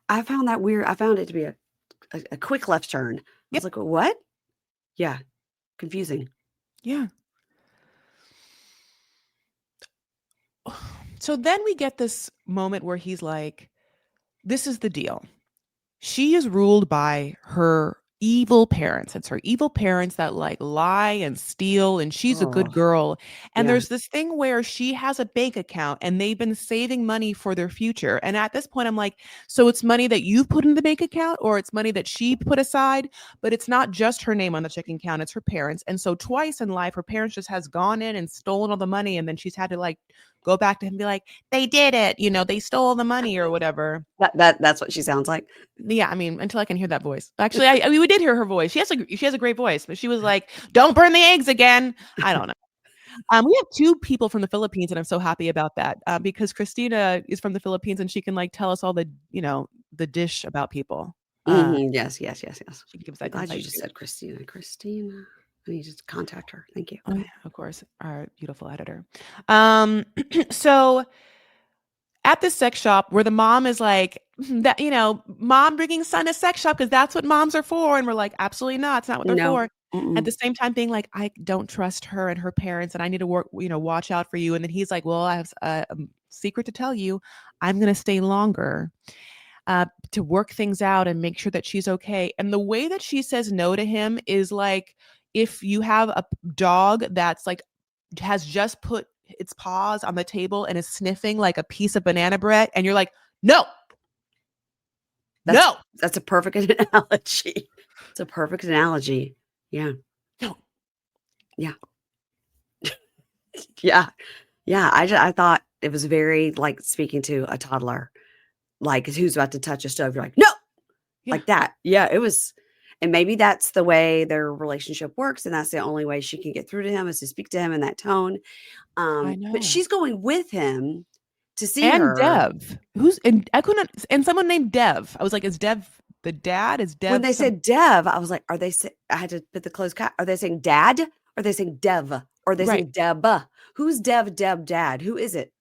I found that weird. I found it to be a quick left turn. I was Yep. like, "What?" Yeah. Confusing. Yeah. So then we get this moment where he's like, this is the deal. She is ruled by her evil parents. It's her evil parents that like lie and steal, and she's a Oh, good girl. And yeah. there's this thing where she has a bank account and they've been saving money for their future. And at this point, I'm like, so it's money that you've put in the bank account or it's money that she put aside, but it's not just her name on the checking account, it's her parents. And so twice in life, her parents just has gone in and stolen all the money. And then she's had to like go back to him and be like, they did it, they stole the money or whatever. That's what she sounds like. Yeah, I mean, until I can hear that voice. Actually, I mean, we did hear her voice. She has a great voice, but she was like, "Don't burn the eggs again." I don't know. We have two people from the Philippines, and I'm so happy about that because Christina is from the Philippines, and she can like tell us all the dish about people. Mhm. Yes, yes, yes, yes. She can give us I'm that glad you insight just too. said Christina. Christina. I need to contact her. Thank you. Oh Go yeah, ahead. of course, our beautiful editor. Um, so at the sex shop where the mom is like that, mom bringing son to sex shop because that's what moms are for. And we're like, absolutely not. It's not what they're No. for. At Mm-mm. the same time, being like, I don't trust her and her parents, and I need to work, watch out for you. And then he's like, well, I have a secret to tell you. I'm going to stay longer to work things out and make sure that she's okay. And the way that she says no to him is like, if you have a dog that's like has just put its paws on the table and is sniffing like a piece of banana bread, and you're like, no, That's no, that's a perfect analogy. It's a perfect analogy. Yeah. no. Yeah. Yeah. Yeah. I thought it was very like speaking to a toddler, like who's about to touch a stove. You're like, no, Yeah, like that. Yeah. It was, and maybe that's the way their relationship works. And that's the only way she can get through to him is to speak to him in that tone. I But know. she's going with him to see And her. Dev, who's and I couldn't, and someone named Dev. I was like, is Dev the dad? Is When Dev they some? said Dev, I was like, are they I had to put the closed cap. Are they saying dad? Or are they saying Dev? Or are they Right. saying Deb? Who's Deb, dad? Who is it?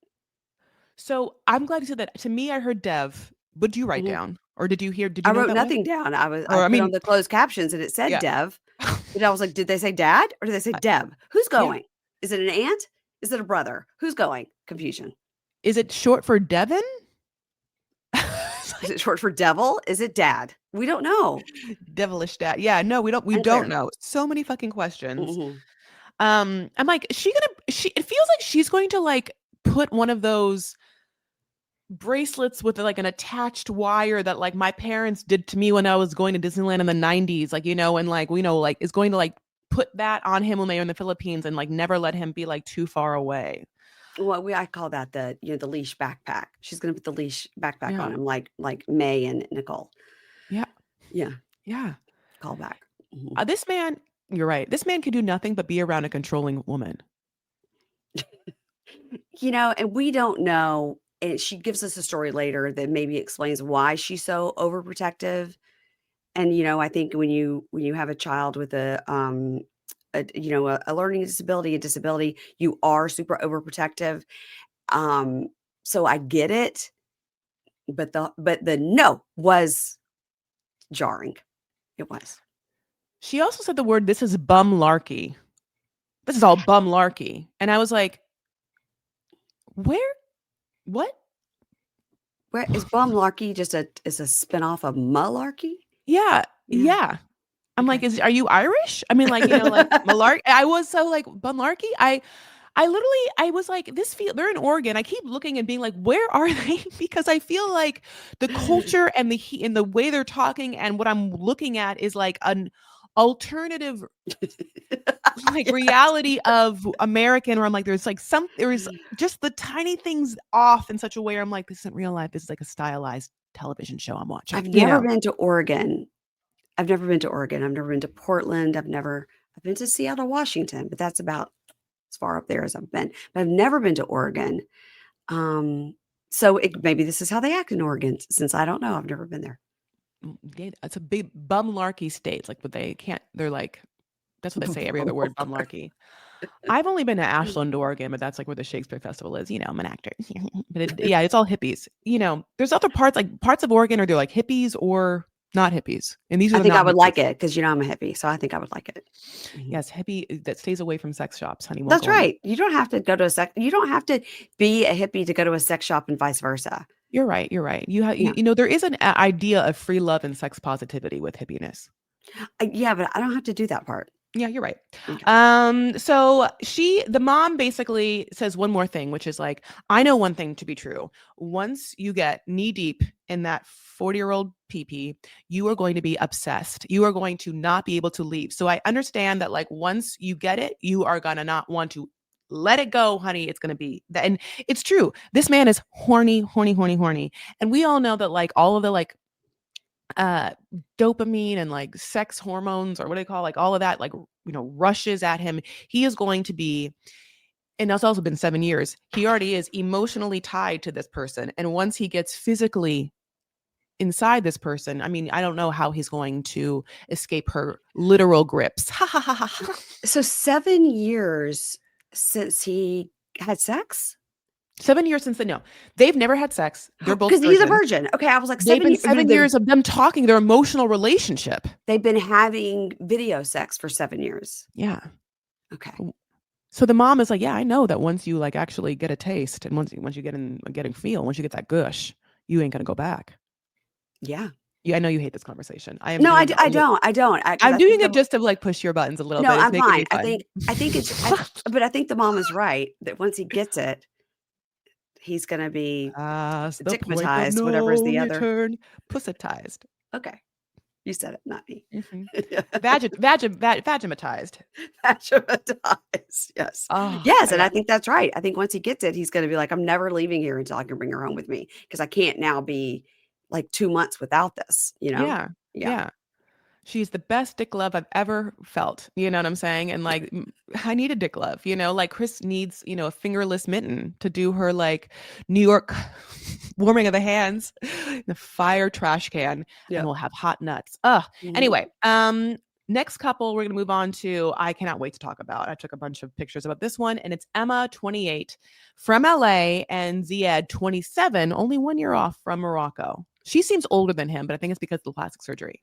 So I'm glad you said that. To me, I heard Dev. What did you write Mhm. down, or did you hear? Did I you know what wrote that was? nothing down. I Or I put on mean, the closed captions and it said yeah, Dev. And I was like, did they say dad or did they say I- Deb? Who's yeah. going? Is it an aunt? Is it a brother? Who's going? Confusion. Is it short for Devin? Is it short for devil? Is it dad? We don't know. Devilish dad. Yeah, no, we don't Unclear. know. So many fucking questions. Mhm. I'm like, is she gonna it feels like she's going to like put one of those bracelets with like an attached wire that like my parents did to me when I was going to Disneyland in the 90s, like, and like, like is going to like put that on him when they were in the Philippines and like never let him be like too far away. Well, I call that the leash backpack. She's gonna put the leash backpack Yeah. on him like May and Nicole. Yeah. Yeah, Yeah. call back. Mhm. This man, you're right. This man can do nothing but be around a controlling woman. And we don't know, and she gives us a story later that maybe explains why she's so overprotective And, I think when you have a child with a learning disability, a disability, you are super overprotective. So I get it, but the no was jarring. It was. She also said the word, "This is bumlarky. This is all bumlarky." And I was like, where? What? Where is bumlarky just is a spinoff of malarkey? Yeah. Yeah. I'm like, are you Irish? I mean, like, like malarkey. I was so like bumlarkey. I was like, they're in Oregon. I keep looking and being like, where are they? Because I feel like the culture and the way they're talking and what I'm looking at is like an alternative like reality of American, where I'm like, there is just the tiny things off in such a way where I'm like, this isn't real life. This is like a stylized television show I'm watching. I've never been to Oregon. I've never been to Oregon. I've never been to Portland. I've been to Seattle, Washington, but that's about as far up there as I've been. But I've never been to Oregon. So maybe this is how they act in Oregon, since I don't know. I've never been there. It's a big bumlarky state. Like, but they're like, that's what they say every other word, bumlarky. I've only been to Ashland, Oregon, but that's like where the Shakespeare Festival is. I'm an actor. But it's all hippies. There's other parts of Oregon, are there like hippies or not hippies? And these are I think I would hippies. like it because I'm a hippie, so I think I would like it. Yes, hippie that stays away from sex shops, honey. That's right. You don't have to go to you don't have to be a hippie to go to a sex shop and vice versa. You're right. You're right. There is an idea of free love and sex positivity with hippiness. Yeah, but I don't have to do that part. Yeah, you're right. Okay. So the mom basically says one more thing, which is like, I know one thing to be true. Once you get knee deep in that 40-year-old pee-pee, you are going to be obsessed. You are going to not be able to leave. So I understand that, like, once you get it, you are going to not want to let it go, honey. It's going to be that. And it's true. This man is horny, horny, horny, horny. And we all know that, like, all of the like dopamine and like sex hormones, or what do they call, like all of that, like, rushes at him. He is going to be, and it's also been 7 years. He already is emotionally tied to this person. And once he gets physically inside this person, I mean, I don't know how he's going to escape her literal grips. So 7 years since he had sex? 7 years since no, they've never had sex. They're both because he's a virgin. Okay, I was like, they've been 7 years of them talking, their emotional relationship. They've been having video sex for 7 years. Yeah. Okay. So the mom is like, yeah, I know that once you like actually get a taste, and once you get a feel, once you get that gush, you ain't gonna go back. Yeah. I know you hate this conversation. I don't. I'm doing it just to like push your buttons a little bit. No, I'm fine. I think it's, but I think the mom is right that once he gets it, he's going to be stigmatized, whatever is the other. Turn, pussitized. Okay. You said it, not me. Mm-hmm. Vagimatized. Vagimatized. Yes. Oh, yes. And I think that's right. I think once he gets it, he's going to be like, I'm never leaving here until I can bring her home with me, because I can't now be like 2 months without this, Yeah. She's the best dick love I've ever felt. You know what I'm saying? And like, I need a dick love, like Chris needs, a fingerless mitten to do her like New York warming of the hands, the fire trash can, and we'll have hot nuts. Anyway, next couple we're going to move on to, I cannot wait to talk about. I took a bunch of pictures about this one, and it's Emma, 28, from LA, and Ziad, 27, only 1 year off, from Morocco. She seems older than him, but I think it's because of the plastic surgery.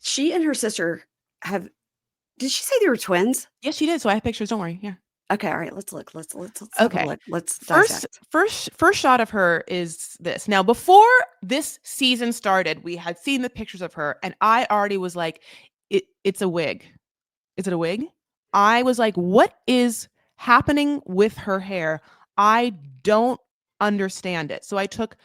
She and her sister did she say they were twins? Yes, she did. So I have pictures. Don't worry. Yeah. Okay. All right. Let's look. Let's okay. Look. Let's dissect. First shot of her is this. Now, before this season started, we had seen the pictures of her, and I already was like, it's a wig. Is it a wig? I was like, what is happening with her hair? I don't understand it. So I took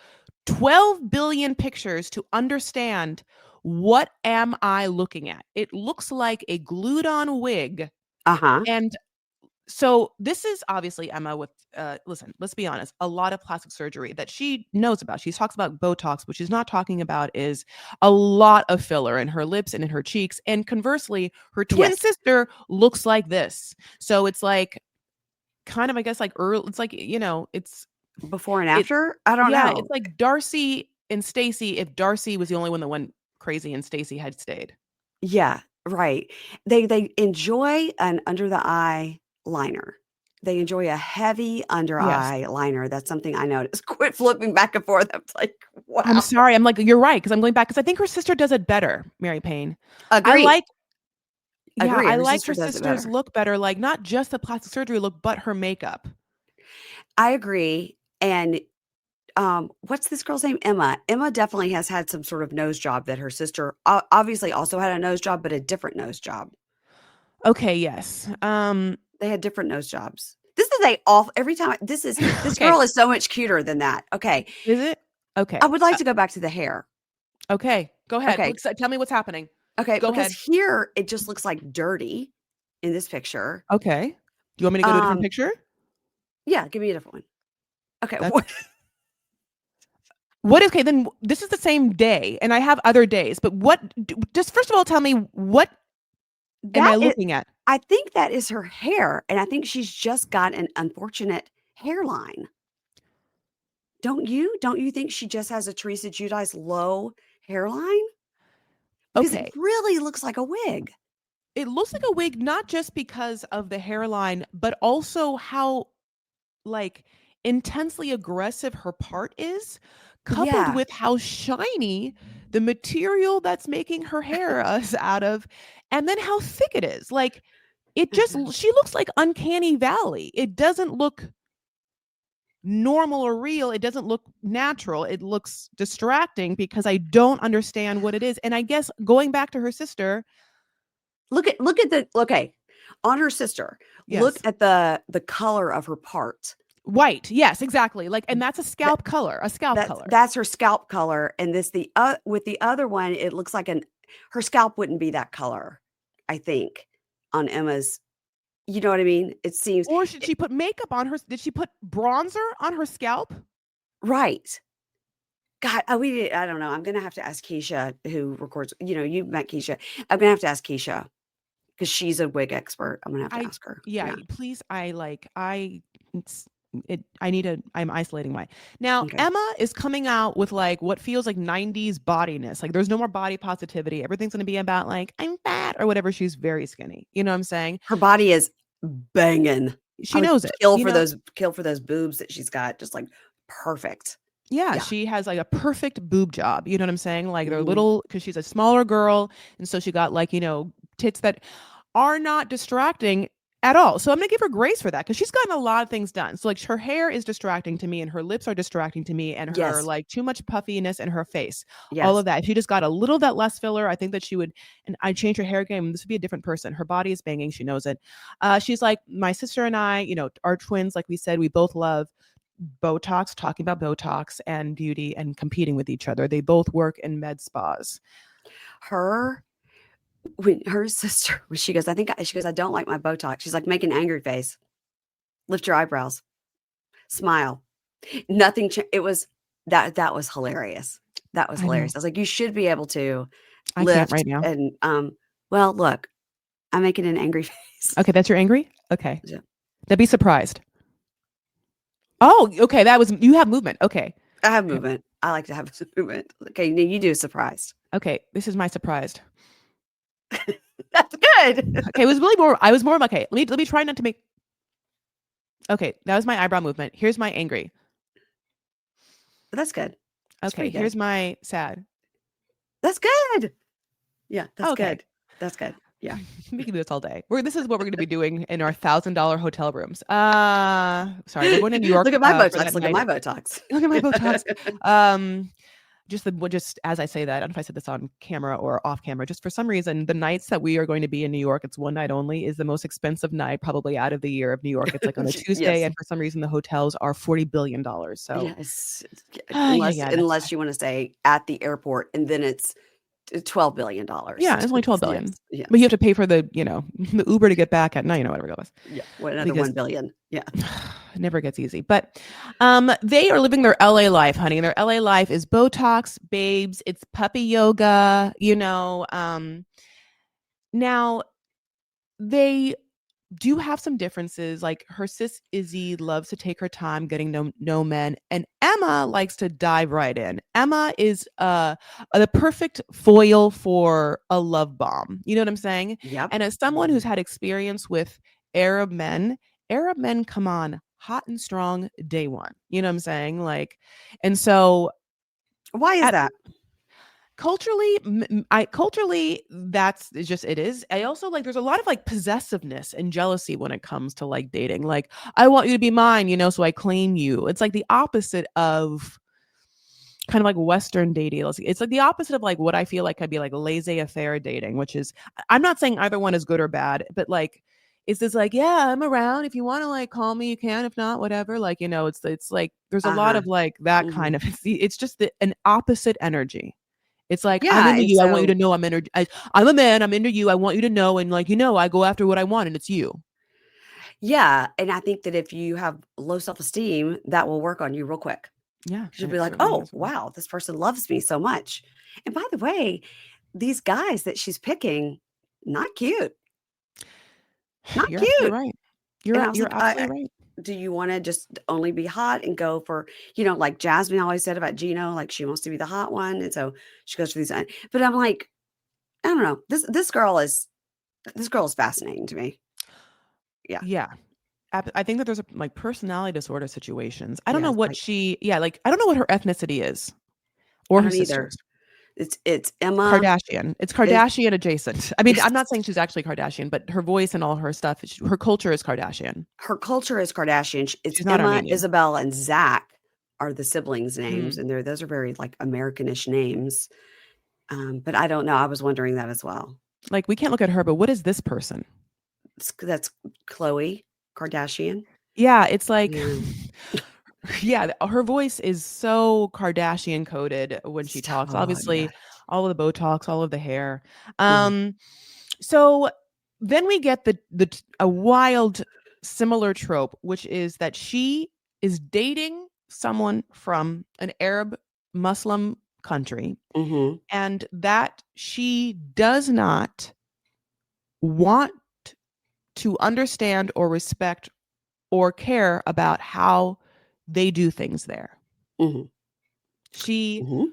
12 billion pictures to understand, what am I looking at? It looks like a glued on wig. And so this is obviously Emma with, listen, let's be honest, a lot of plastic surgery that she knows about. She talks about Botox. What she's not talking about is a lot of filler in her lips and in her cheeks. And conversely, her twin sister looks like this. So it's like, kind of, I guess, like early, it's like, it's before and after. I don't know. It's like Darcy and Stacy, if Darcy was the only one that went crazy and Stacey had stayed. Yeah, right. They enjoy an under the eye liner. They enjoy a heavy under Yes. eye liner. That's something I noticed. Quit flipping back and forth. I'm like, I'm wow. sorry. I'm like, you're right. Because I'm going back because I think her sister does it better, Mary Payne. I Agree. like, yeah, Agree. I Her like sister her does it sister's better. look better. Like not just the plastic surgery look, but her makeup. I agree. And what's this girl's name? Emma. Emma definitely has had some sort of nose job that her sister obviously also had a nose job, but a different nose job. Okay. Yes. They had different nose jobs. This is a off every time. This Okay. girl is so much cuter than that. Okay. Is it? Okay. I would like to go back to the hair. Okay. Go ahead. Okay. Tell me what's happening. Okay. Go Because ahead. here it just looks like dirty in this picture. Okay. Do you want me to go to a different picture? Yeah, give me a different one. Okay. That's what is okay? Then this is the same day, and I have other days. But what? Just first of all, tell me what am I That is, looking at? I think that is her hair, and I think she's just got an unfortunate hairline. Don't you? Don't you think she just has a Teresa Giudice low hairline? Because it Okay. really looks like a wig. It looks like a wig, not just because of the hairline, but also how like intensely aggressive her part is, coupled Yeah. with how shiny the material that's making her hair is out of, and then how thick it is. Like it just she looks like uncanny valley. It doesn't look normal or real. It doesn't look natural. It looks distracting because I don't understand what it is. And I guess going back to her sister, Look at the okay, on her sister, look yes. at the color of her part. White. Yes, exactly. Like, and that's a scalp color, a scalp color. That's her scalp color, and this with the other one, it looks like her scalp wouldn't be that color, I think, on Emma's. You know what I mean? It seems Or should she put makeup on her? Did she put bronzer on her scalp? right. God, I don't know. I'm gonna have to ask Keisha, who records. You know, you met Keisha. I'm gonna have to ask Keisha because she's a wig expert. I'm gonna have to I ask her. yeah, Yeah. please it's I need to I'm isolating my. Now, Okay. Emma is coming out with like what feels like 90s bodiness. Like there's no more body positivity. Everything's going to be about like I'm fat or whatever. She's very skinny. You know what I'm saying? Her body is banging. I She would knows it. You know? kill for those boobs that she's got. Just like perfect. Yeah, Yeah. she has like a perfect boob job. You know what I'm saying? Like they're Mhm. little because she's a smaller girl, and so she got like tits that are not distracting at all. So I'm gonna give her grace for that because she's gotten a lot of things done. So like her hair is distracting to me, and her lips are distracting to me, and her Yes. like too much puffiness in her face, all Yes. of that. If she just got a little that less filler, I think that she would. And I'd change her hair game. This would be a different person. Her body is banging. She knows it. She's like my sister and I. Are twins. Like we said, we both love Botox, talking about Botox and beauty and competing with each other. They both work in med spas. Her when her sister when she goes, she goes, I don't like my Botox. She's like, make an angry face. Lift your eyebrows. Smile. Nothing. It was that was hilarious. That was I know. hilarious. I was like, you should be able to I can't lift right now. and well, look, I'm making an angry face. Okay, that's your angry? Okay. Yeah. Then be surprised. Oh, okay. You have movement. Okay. I have Okay. movement. I like to have movement. Okay, now you do surprised. Okay. This is my surprised. That's good. Okay. It was really more, I was more like, okay, let me try not to make. Okay. That was my eyebrow movement. Here's my angry. That's good. That's Okay. pretty Here's good. my sad. That's good. Yeah, that's Okay. good. That's good. Yeah. We can do this all day. This is what we're going to be doing in our $1,000 hotel rooms. Sorry, we're going to New York. Look at my For Botox. that Look at night. my Botox. Look at my Botox. Just as I say that, I don't know if I said this on camera or off camera, just for some reason, the nights that we are going to be in New York, it's one night only, is the most expensive night probably out of the year of New York. It's like on a Tuesday, Yes. and for some reason the hotels are $40 billion. So Yes. yeah, Unless you want to stay at the airport, and then it's $12 billion. yeah, it's only 12 billion. Yes. Yes. But you have to pay for the the Uber to get back at night, whatever it was. Yeah. Another 1 billion. Yeah. It never gets easy. But they are living their LA life, honey. And their LA life is Botox, babes, it's puppy yoga, Now they do have some differences. Like her sis Izzy loves to take her time getting know men, and Emma likes to dive right in. Emma is the perfect foil for a love bomb. You know what I'm saying? Yep. And as someone who's had experience with Arab men, Arab men come on hot and strong day one. You know what I'm saying? Like, and so Why is at that? culturally, culturally that's it's just it is. I also like there's a lot of like possessiveness and jealousy when it comes to like dating. Like I want you to be mine, you know, so I claim you. It's like the opposite of kind of like Western dating. It's like the opposite of like what I feel like could be like laissez-faire dating, which is I'm not saying either one is good or bad, but like it's this like, yeah, I'm around. If you want to like call me, you can. If not, whatever. Like, you know, it's like there's a lot Uh-huh. of like that Hmm. kind of it's just an opposite energy. It's like, I'm Yeah. into And you. I want you so, to know I'm a man. I'm into you. I want you to know. And like, you know, I go after what I want and it's you. yeah. And I think that if you have low self esteem, that will work on you real quick. Yeah. 'Cause you'll And be it like, certainly oh, has. wow, this person loves me so much. And by the way, these guys that she's picking, not cute, not You're absolutely cute. right. And I was You're like, absolutely right. do you want to just only be hot and go for, like Jasmine always said about Gino, like she wants to be the hot one. And so she goes for these, but I'm like, I don't know. This girl is fascinating to me. Yeah. Yeah. I think that there's a, like personality disorder situations. I don't Yeah. know It's what like, yeah, like I don't know what her ethnicity is I or her don't either. sister's. It's Emma Kardashian. It's is, Kardashian adjacent. I mean, I'm not saying she's actually Kardashian, but her voice and all her stuff, her culture is Kardashian. her culture is Kardashian. It's She's not Emma, Armenian. Isabel, and Zach are the siblings' names, Mm. and those are very like Americanish names. But I don't know. I was wondering that as well. Like we can't look at her, but what is this person? That's Chloe Kardashian. Yeah, it's like Yeah. yeah, her voice is so Kardashian coded when she talks. Oh yeah. Obviously, all of the Botox, all of the hair. Mhm. So then we get a wild similar trope, which is that she is dating someone from an Arab Muslim country, Mhm. and that she does not want to understand or respect or care about how they do things there. Mhm. She Mhm.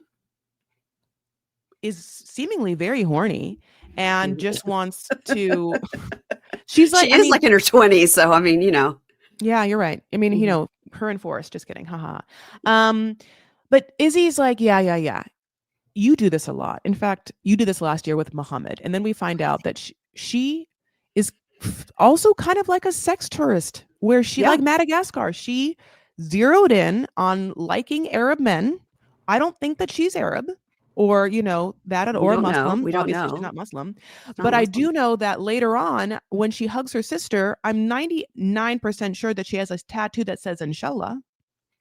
is seemingly very horny and Mhm. just wants to she's like, She I is mean, like in her 20s, so I mean, yeah, you're right. I mean, Mhm. her and Forrest, just kidding. Haha. Um, but Izzy's like, yeah, yeah, yeah. You do this a lot. In fact, you did this last year with Muhammad. And then we find out that she is also kind of like a sex tourist, where she, Yeah. like Madagascar, she zeroed in on liking Arab men. I don't think that she's Arab or, that We or don't know. Muslim. We don't Obviously, she's know. not Muslim. It's not But I Muslim. do know that later on, when she hugs her sister, I'm 99% sure that she has a tattoo that says Inshallah.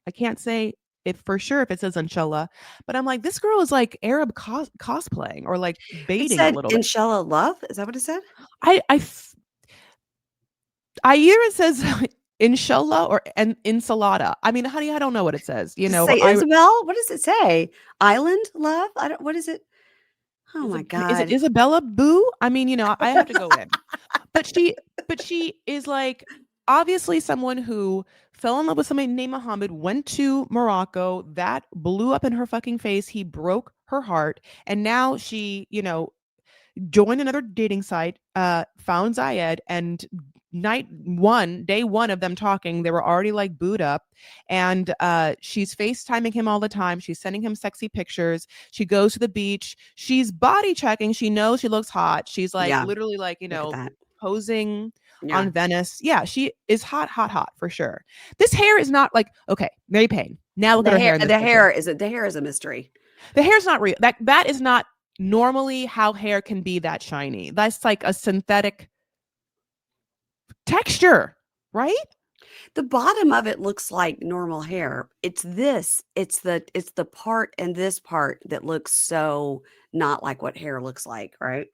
I can't say if for sure if it says Inshallah, but I'm like, this girl is like Arab cosplaying or like It baiting a said little bit. Inshallah love. Is that what it said? I hear it says Inshallah or and Ensalada. I mean, honey, I don't know what it says. Does it say I Isabel? What does it say? Island love? I don't what is it? Oh my is it god. Isabella Boo? I mean, I have to go in. But she is like obviously someone who fell in love with somebody named Muhammad, went to Morocco, that blew up in her fucking face. He broke her heart. And now she, joined another dating site, found Zayed, and day one of them talking, they were already like booed up. And she's FaceTiming him all the time. She's sending him sexy pictures. She goes to the beach. She's body checking. She knows she looks hot. She's like Yeah, literally like, look at that. posing Yeah. on Venice. Yeah, she is hot, hot, hot for sure. This hair is not like, okay, Mary Payne. Now look at The her hair hair in this the picture. hair is a the hair is a mystery. The hair's not real. That is not normally how hair can be that shiny. That's like a synthetic texture, right? The bottom of it looks like normal hair. It's the part and this part that looks so not like what hair looks like, right?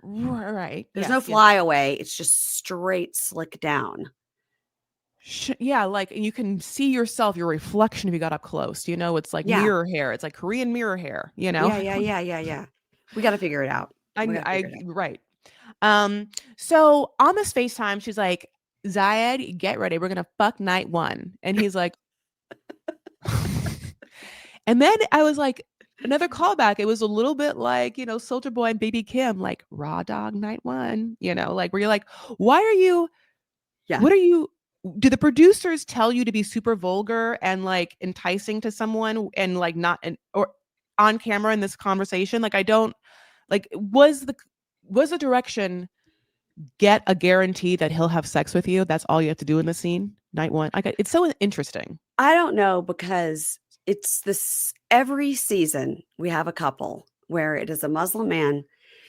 Right. There's no Yes. Yes. flyaway. It's just straight slick down. Yeah, like you can see yourself, your reflection if you got up close. It's like Yeah. mirror hair. It's like Korean mirror hair. Yeah, yeah, yeah, yeah, yeah. We gotta figure it out. We gotta I figure it out. right. So on this FaceTime, she's like, Zayed, get ready. We're gonna fuck night one. And he's like, and then I was like, another callback. It was a little bit like, Soldier Boy and Baby Kim, like raw dog night one, like where you're like, why are you, what are you, do the producers tell you to be super vulgar and like enticing to someone and like not, or on camera in this conversation? Like, I don't, like, was the direction, get a guarantee that he'll have sex with you? That's all you have to do in the scene, night one. It's so interesting. I don't know, because it's this every season we have a couple where it is a Muslim man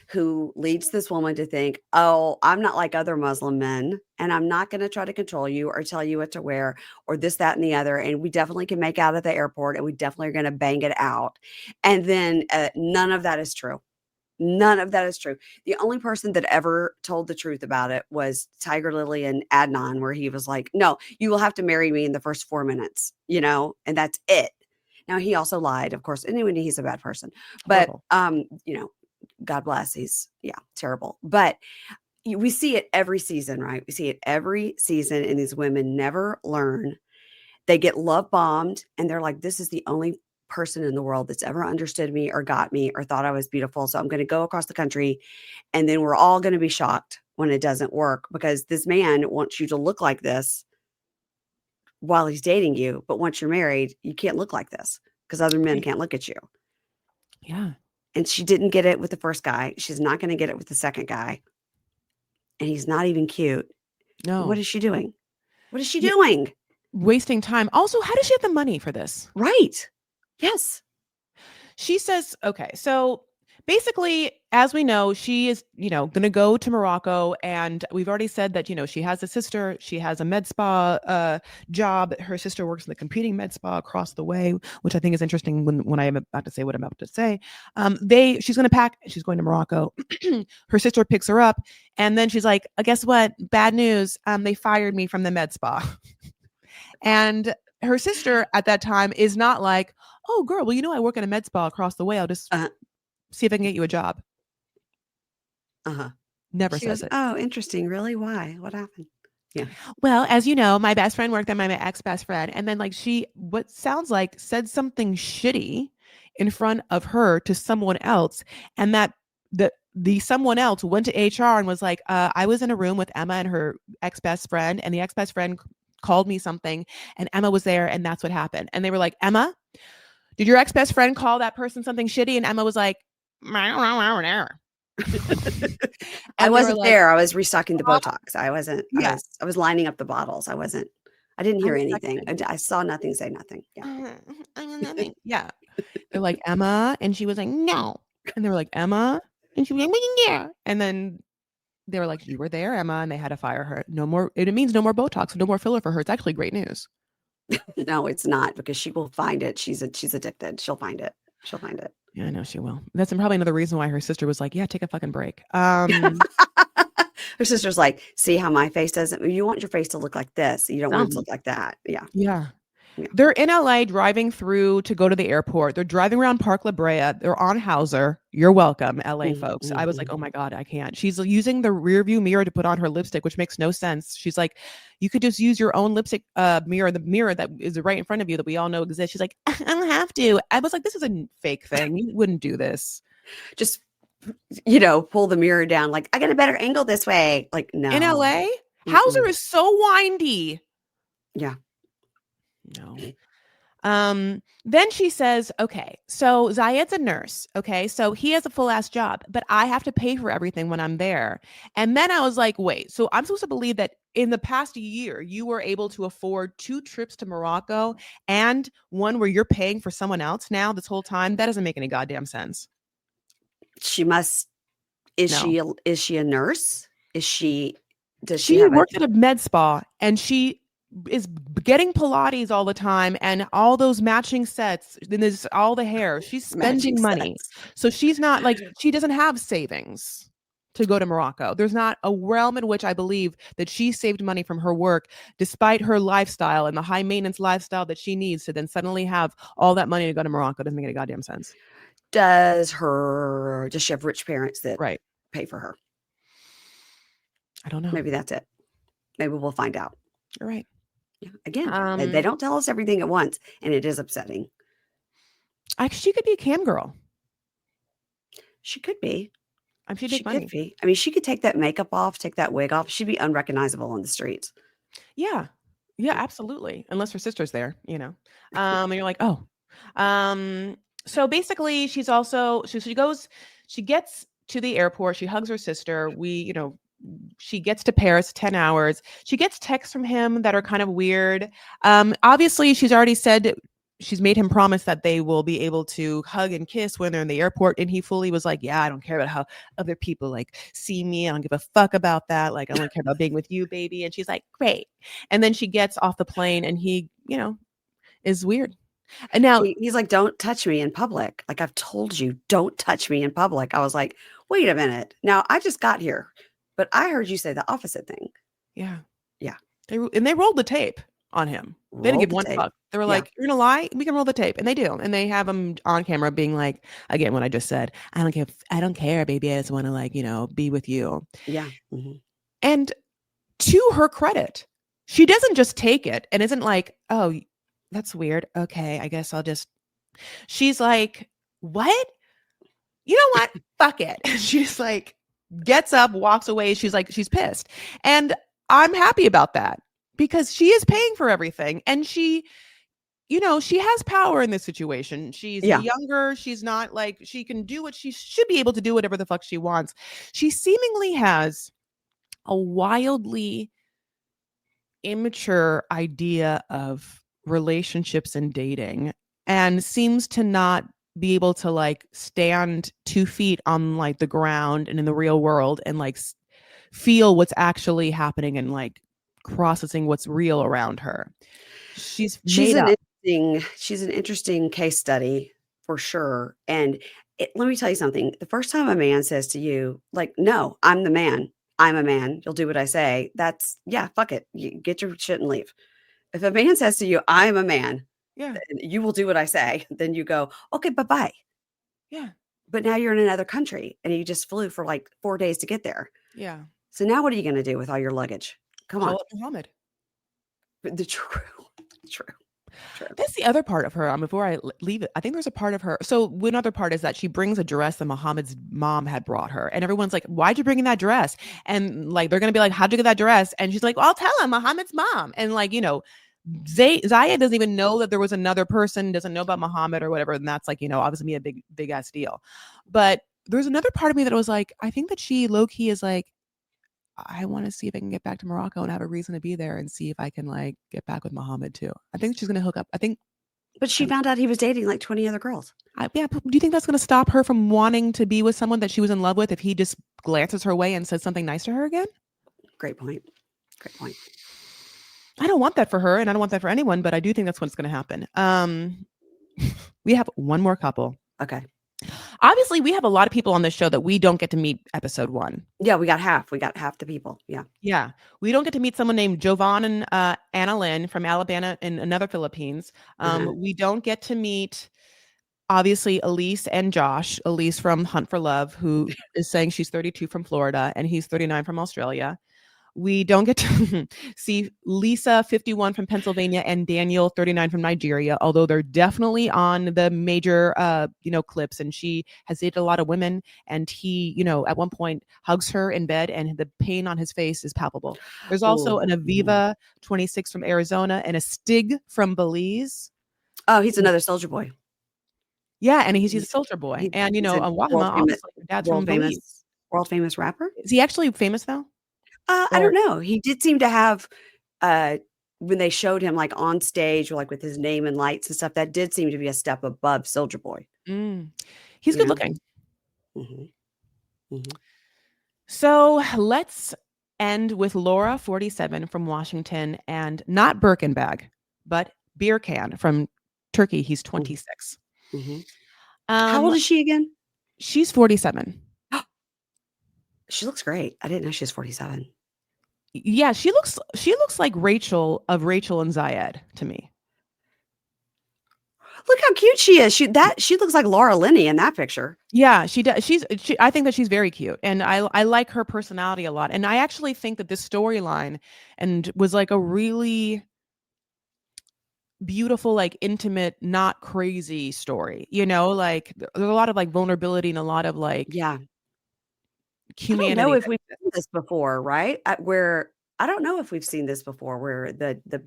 who leads this woman to think, oh, I'm not like other Muslim men, and I'm not going to try to control you or tell you what to wear or this, that, and the other. And we definitely can make out at the airport, and we definitely are going to bang it out. And then none of that is true. None of that is true. The only person that ever told the truth about it was Tiger Lily and Adnan, where he was like, no, you will have to marry me in the first 4 minutes, and that's it. Now, he also lied, of course. Anyway, he's a bad person, but, God bless. He's terrible. But we see it every season, right? We see it every season. And these women never learn. They get love bombed, and they're like, this is the only person in the world that's ever understood me or got me or thought I was beautiful. So I'm going to go across the country, and then we're all going to be shocked when it doesn't work, because this man wants you to look like this while he's dating you. But once you're married, you can't look like this because other men can't look at you. Yeah. And she didn't get it with the first guy. She's not going to get it with the second guy. And he's not even cute. No. What is she doing? What is she doing? Wasting time. Also, how does she have the money for this? Right. Yes. She says, okay, so basically, as we know, she is, going to go to Morocco. And we've already said that, she has a sister. She has a med spa job. Her sister works in the competing med spa across the way, which I think is interesting when I am about to say what I'm about to say. She's going to pack. She's going to Morocco. Her sister picks her up. And then she's like, guess what? Bad news. They fired me from the med spa. And her sister at that time is not like, oh, girl, well, I work in a med spa across the way. I'll just see if I can get you a job. Never says it. Oh, interesting. Really? Why? What happened? Yeah. Well, as you know, my best friend worked there, my ex-best friend. And then what sounds like said something shitty in front of her to someone else. And that the someone else went to HR and was like, I was in a room with Emma and her ex-best friend, and the ex-best friend called me something, and Emma was there, and that's what happened. And they were like, Emma, did your ex-best friend call that person something shitty? And Emma was like, I wasn't there. I was restocking the Botox. I wasn't. Yeah. I was lining up the bottles. I didn't hear anything. I saw nothing, say nothing. Yeah. Yeah. They're like, Emma. And she was like, no. And they were like, Emma. And she was like, yeah. And then they were like, you were there, Emma. And they had to fire her. No more. It means no more Botox, no more filler for her. It's actually great news. No, it's not, because she will find it. She's addicted. She'll find it. Yeah, I know she will. That's probably another reason why her sister was like, yeah, take a fucking break. Her sister's like, see how my face doesn't, you want your face to look like this. You don't want it to look like that. Yeah. Yeah. They're in LA driving through to go to the airport. They're driving around Park La Brea. They're on Hauser. You're welcome, LA folks. I was like, oh my God, I can't. She's using the rear view mirror to put on her lipstick, which makes no sense. She's like, you could just use your own lipstick mirror, the mirror that is right in front of you that we all know exists. She's like, I don't have to. I was like, this is a fake thing. You wouldn't do this. Just, pull the mirror down. Like, I got a better angle this way. Like, no. In LA, Hauser is so windy. Yeah. No. Then she says, okay, so Zayed's a nurse. Okay. So he has a full ass job, but I have to pay for everything when I'm there. And then I was like, wait, so I'm supposed to believe that in the past year, you were able to afford 2 trips to Morocco and one where you're paying for someone else now this whole time? That doesn't make any goddamn sense. She must, is she a nurse? Does she worked at a med spa, and she is getting Pilates all the time and all those matching sets. Then there's all the hair. She's spending money. So she's not like, she doesn't have savings to go to Morocco. There's not a realm in which I believe that she saved money from her work, despite her lifestyle and the high maintenance lifestyle that she needs to then suddenly have all that money to go to Morocco. Doesn't make any goddamn sense. Does she have rich parents that pay for her? I don't know. Maybe that's it. Maybe we'll find out. You're right. Yeah. Again, they don't tell us everything at once, and it is upsetting. She could be a cam girl. She could be. She'd She make money. could be. I mean, she could take that makeup off, take that wig off. She'd be unrecognizable on the streets. Yeah. Yeah, absolutely. Unless her sister's there, and you're like, oh. So basically she's also, she gets to the airport, she hugs her sister. She gets to Paris 10 hours. She gets texts from him that are kind of weird. Obviously she's already said, she's made him promise that they will be able to hug and kiss when they're in the airport. And he fully was like, yeah, I don't care about how other people like see me. I don't give a fuck about that. Like, I only care about being with you, baby. And she's like, great. And then she gets off the plane and he, is weird. And now he's like, don't touch me in public. Like, I've told you, don't touch me in public. I was like, wait a minute. Now I just got here, but I heard you say the opposite thing. Yeah. Yeah. They rolled the tape on him. They didn't give one fuck. They were like, you're gonna lie? We can roll the tape. And they do. And they have him on camera being like, again, what I just said, I don't care, baby. I just want to be with you. Yeah. Mm-hmm. And to her credit, she doesn't just take it and isn't like, oh, that's weird. Okay, I guess she's like, what? You know what? Fuck it. She's like, gets up, walks away. She's like, she's pissed. And I'm happy about that because she is paying for everything. And she has power in this situation. She's younger. She's not like, she can do what she should be able to do, whatever the fuck she wants. She seemingly has a wildly immature idea of relationships and dating and seems to not be able to like stand 2 feet on like the ground and in the real world and like feel what's actually happening and like processing what's real around her. She's an interesting case study for sure. And let me tell you something. The first time a man says to you, like, no, I'm the man. I'm a man. You'll do what I say. Fuck it. You get your shit and leave. If a man says to you, I'm a man, you will do what I say. Then you go, okay, bye-bye. Yeah. But now you're in another country and you just flew for like 4 days to get there. Yeah. So now what are you going to do with all your luggage? Come on. Muhammad. The true. That's the other part of her. Before I leave it, I think there's a part of her. So one other part is that she brings a dress that Muhammad's mom had brought her, and everyone's like, "Why'd you bring in that dress?" And like they're gonna be like, "How'd you get that dress?" And she's like, "Well, I'll tell him, Muhammad's mom." And like Zaya doesn't even know that there was another person, doesn't know about Muhammad or whatever, and that's like obviously a big ass deal. But there's another part of me that was like, I think that she low key is like, I want to see if I can get back to Morocco and have a reason to be there and see if I can like get back with Muhammad too. I think she's going to hook up. But she found out he was dating like 20 other girls. Do you think that's going to stop her from wanting to be with someone that she was in love with if he just glances her way and says something nice to her again? Great point. I don't want that for her and I don't want that for anyone, but I do think that's what's going to happen. We have one more couple. Okay. Obviously, we have a lot of people on this show that we don't get to meet episode 1. Yeah, we got half. We got half the people. Yeah. Yeah. We don't get to meet someone named Jovan and Anna Lynn from Alabama and another Philippines. We don't get to meet, obviously, Elise and Josh. Elise from Hunt for Love, who is saying she's 32 from Florida and he's 39 from Australia. We don't get to see Lisa, 51 from Pennsylvania, and Daniel, 39 from Nigeria, although they're definitely on the major, clips. And she has dated a lot of women. And he, at one point hugs her in bed and the pain on his face is palpable. There's also an Aviva, 26 from Arizona, and a Stig from Belize. Oh, he's another soldier boy. Yeah, and he's a soldier boy. And, Wahama, obviously, your dad's from Belize. World famous rapper? Is he actually famous, though? I don't know. He did seem to have, when they showed him like on stage or like with his name and lights and stuff, that did seem to be a step above Soldier Boy. He's good looking. Mm-hmm. Mm-hmm. So let's end with Laura, 47 from Washington, and not Birkan bag, but Birkan from Turkey. He's 26. Mm-hmm. How old is she again? She's 47. She looks great. I didn't know she was 47. Yeah, she looks like Rachel of Rachel and Zayed to me. Look how cute she is. She looks like Laura Linney in that picture. Yeah, she does. I think that she's very cute, and I like her personality a lot. And I actually think that this storyline and was like a really beautiful, like intimate, not crazy story. Like there's a lot of like vulnerability and a lot of like Yeah. I don't know humanity if that we've seen exists. this before, right? Where I don't know if we've seen this before where the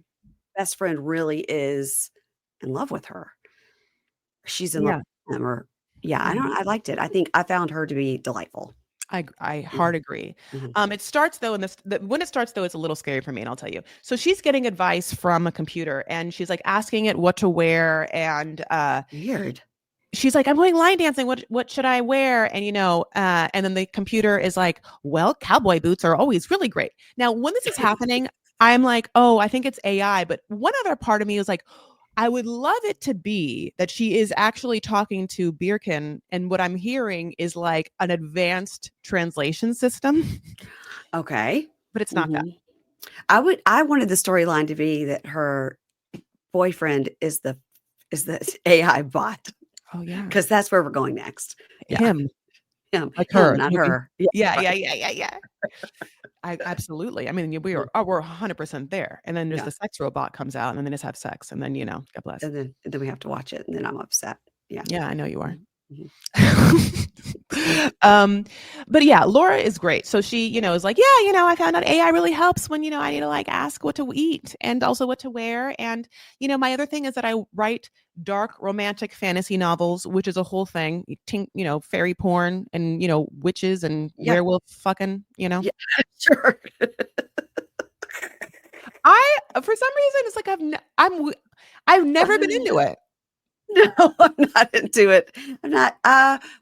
best friend really is in love with her. She's in love Yeah. with him or yeah, Yeah. I liked it. I think I found her to be delightful. I Mhm, hard agree. mhm. It starts though, when it starts though, it's a little scary for me, and I'll tell you. So she's getting advice from a computer, and she's like asking it what to wear, and Weird. she's like, "I'm going line dancing. What should I wear?" And then the computer is like, "Well, cowboy boots are always really great." Now, when this is happening, I'm like, "Oh, I think it's AI." But one other part of me is like, I would love it to be that she is actually talking to Birkan, and what I'm hearing is like an advanced translation system, Okay. but it's not that. Mhm. I wanted the storyline to be that her boyfriend is the AI bot Oh yeah, because that's where we're going next. Yeah, him, like him, her. not Maybe. her. Yeah, Yeah, yeah, right. yeah, yeah, yeah. I absolutely. I mean, Mhm. we're 100% there, and then there's Yeah, the sex robot comes out, and then they just have sex, and then God bless. and then we have to watch it, and then I'm upset. Yeah. Yeah, I know you are. Mhm, mhm. um, but yeah, Laura is great. So she, is like, yeah, I found out AI really helps when, I need to like ask what to eat and also what to wear. And, my other thing is that I write dark romantic fantasy novels, which is a whole thing. Fairy porn and, witches and Yeah, werewolf fucking. yeah, sure. For some reason, it's like I've never been into it. No, I'm not into it. I'm not,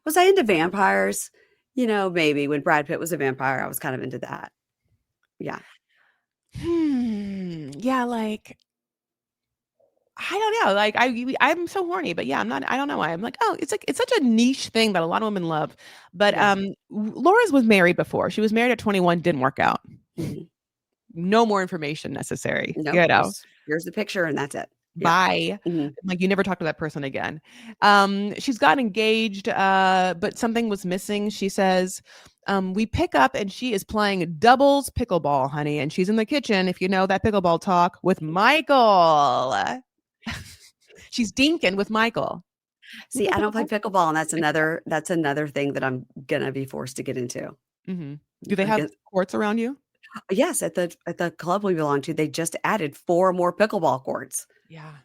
was I into vampires? Maybe when Brad Pitt was a vampire, I was kind of into that. Yeah. Yeah, like I don't know. Like I'm so horny, but yeah, I'm not. I don't know why. I'm like, oh, it's such a niche thing that a lot of women love. But Yeah. Laura's was married before. She was married at 21, didn't work out. Mhm. No more information necessary. Nope, just here's the picture and that's it. Yeah. Bye. Mhm. Like you never talk to that person again. She's got engaged, but something was missing. She says, we pick up and she is playing doubles pickleball, honey, and she's in the kitchen, if you know that pickleball talk, with Michael. She's dinking with Michael. You See, play I don't play pickleball? pickleball, and that's Play pickleball. another thing that I'm gonna be forced to get into. Mhm. Do they have Again courts around you? yes, at the club we belong to, they just added 4 more pickleball courts, Yeah.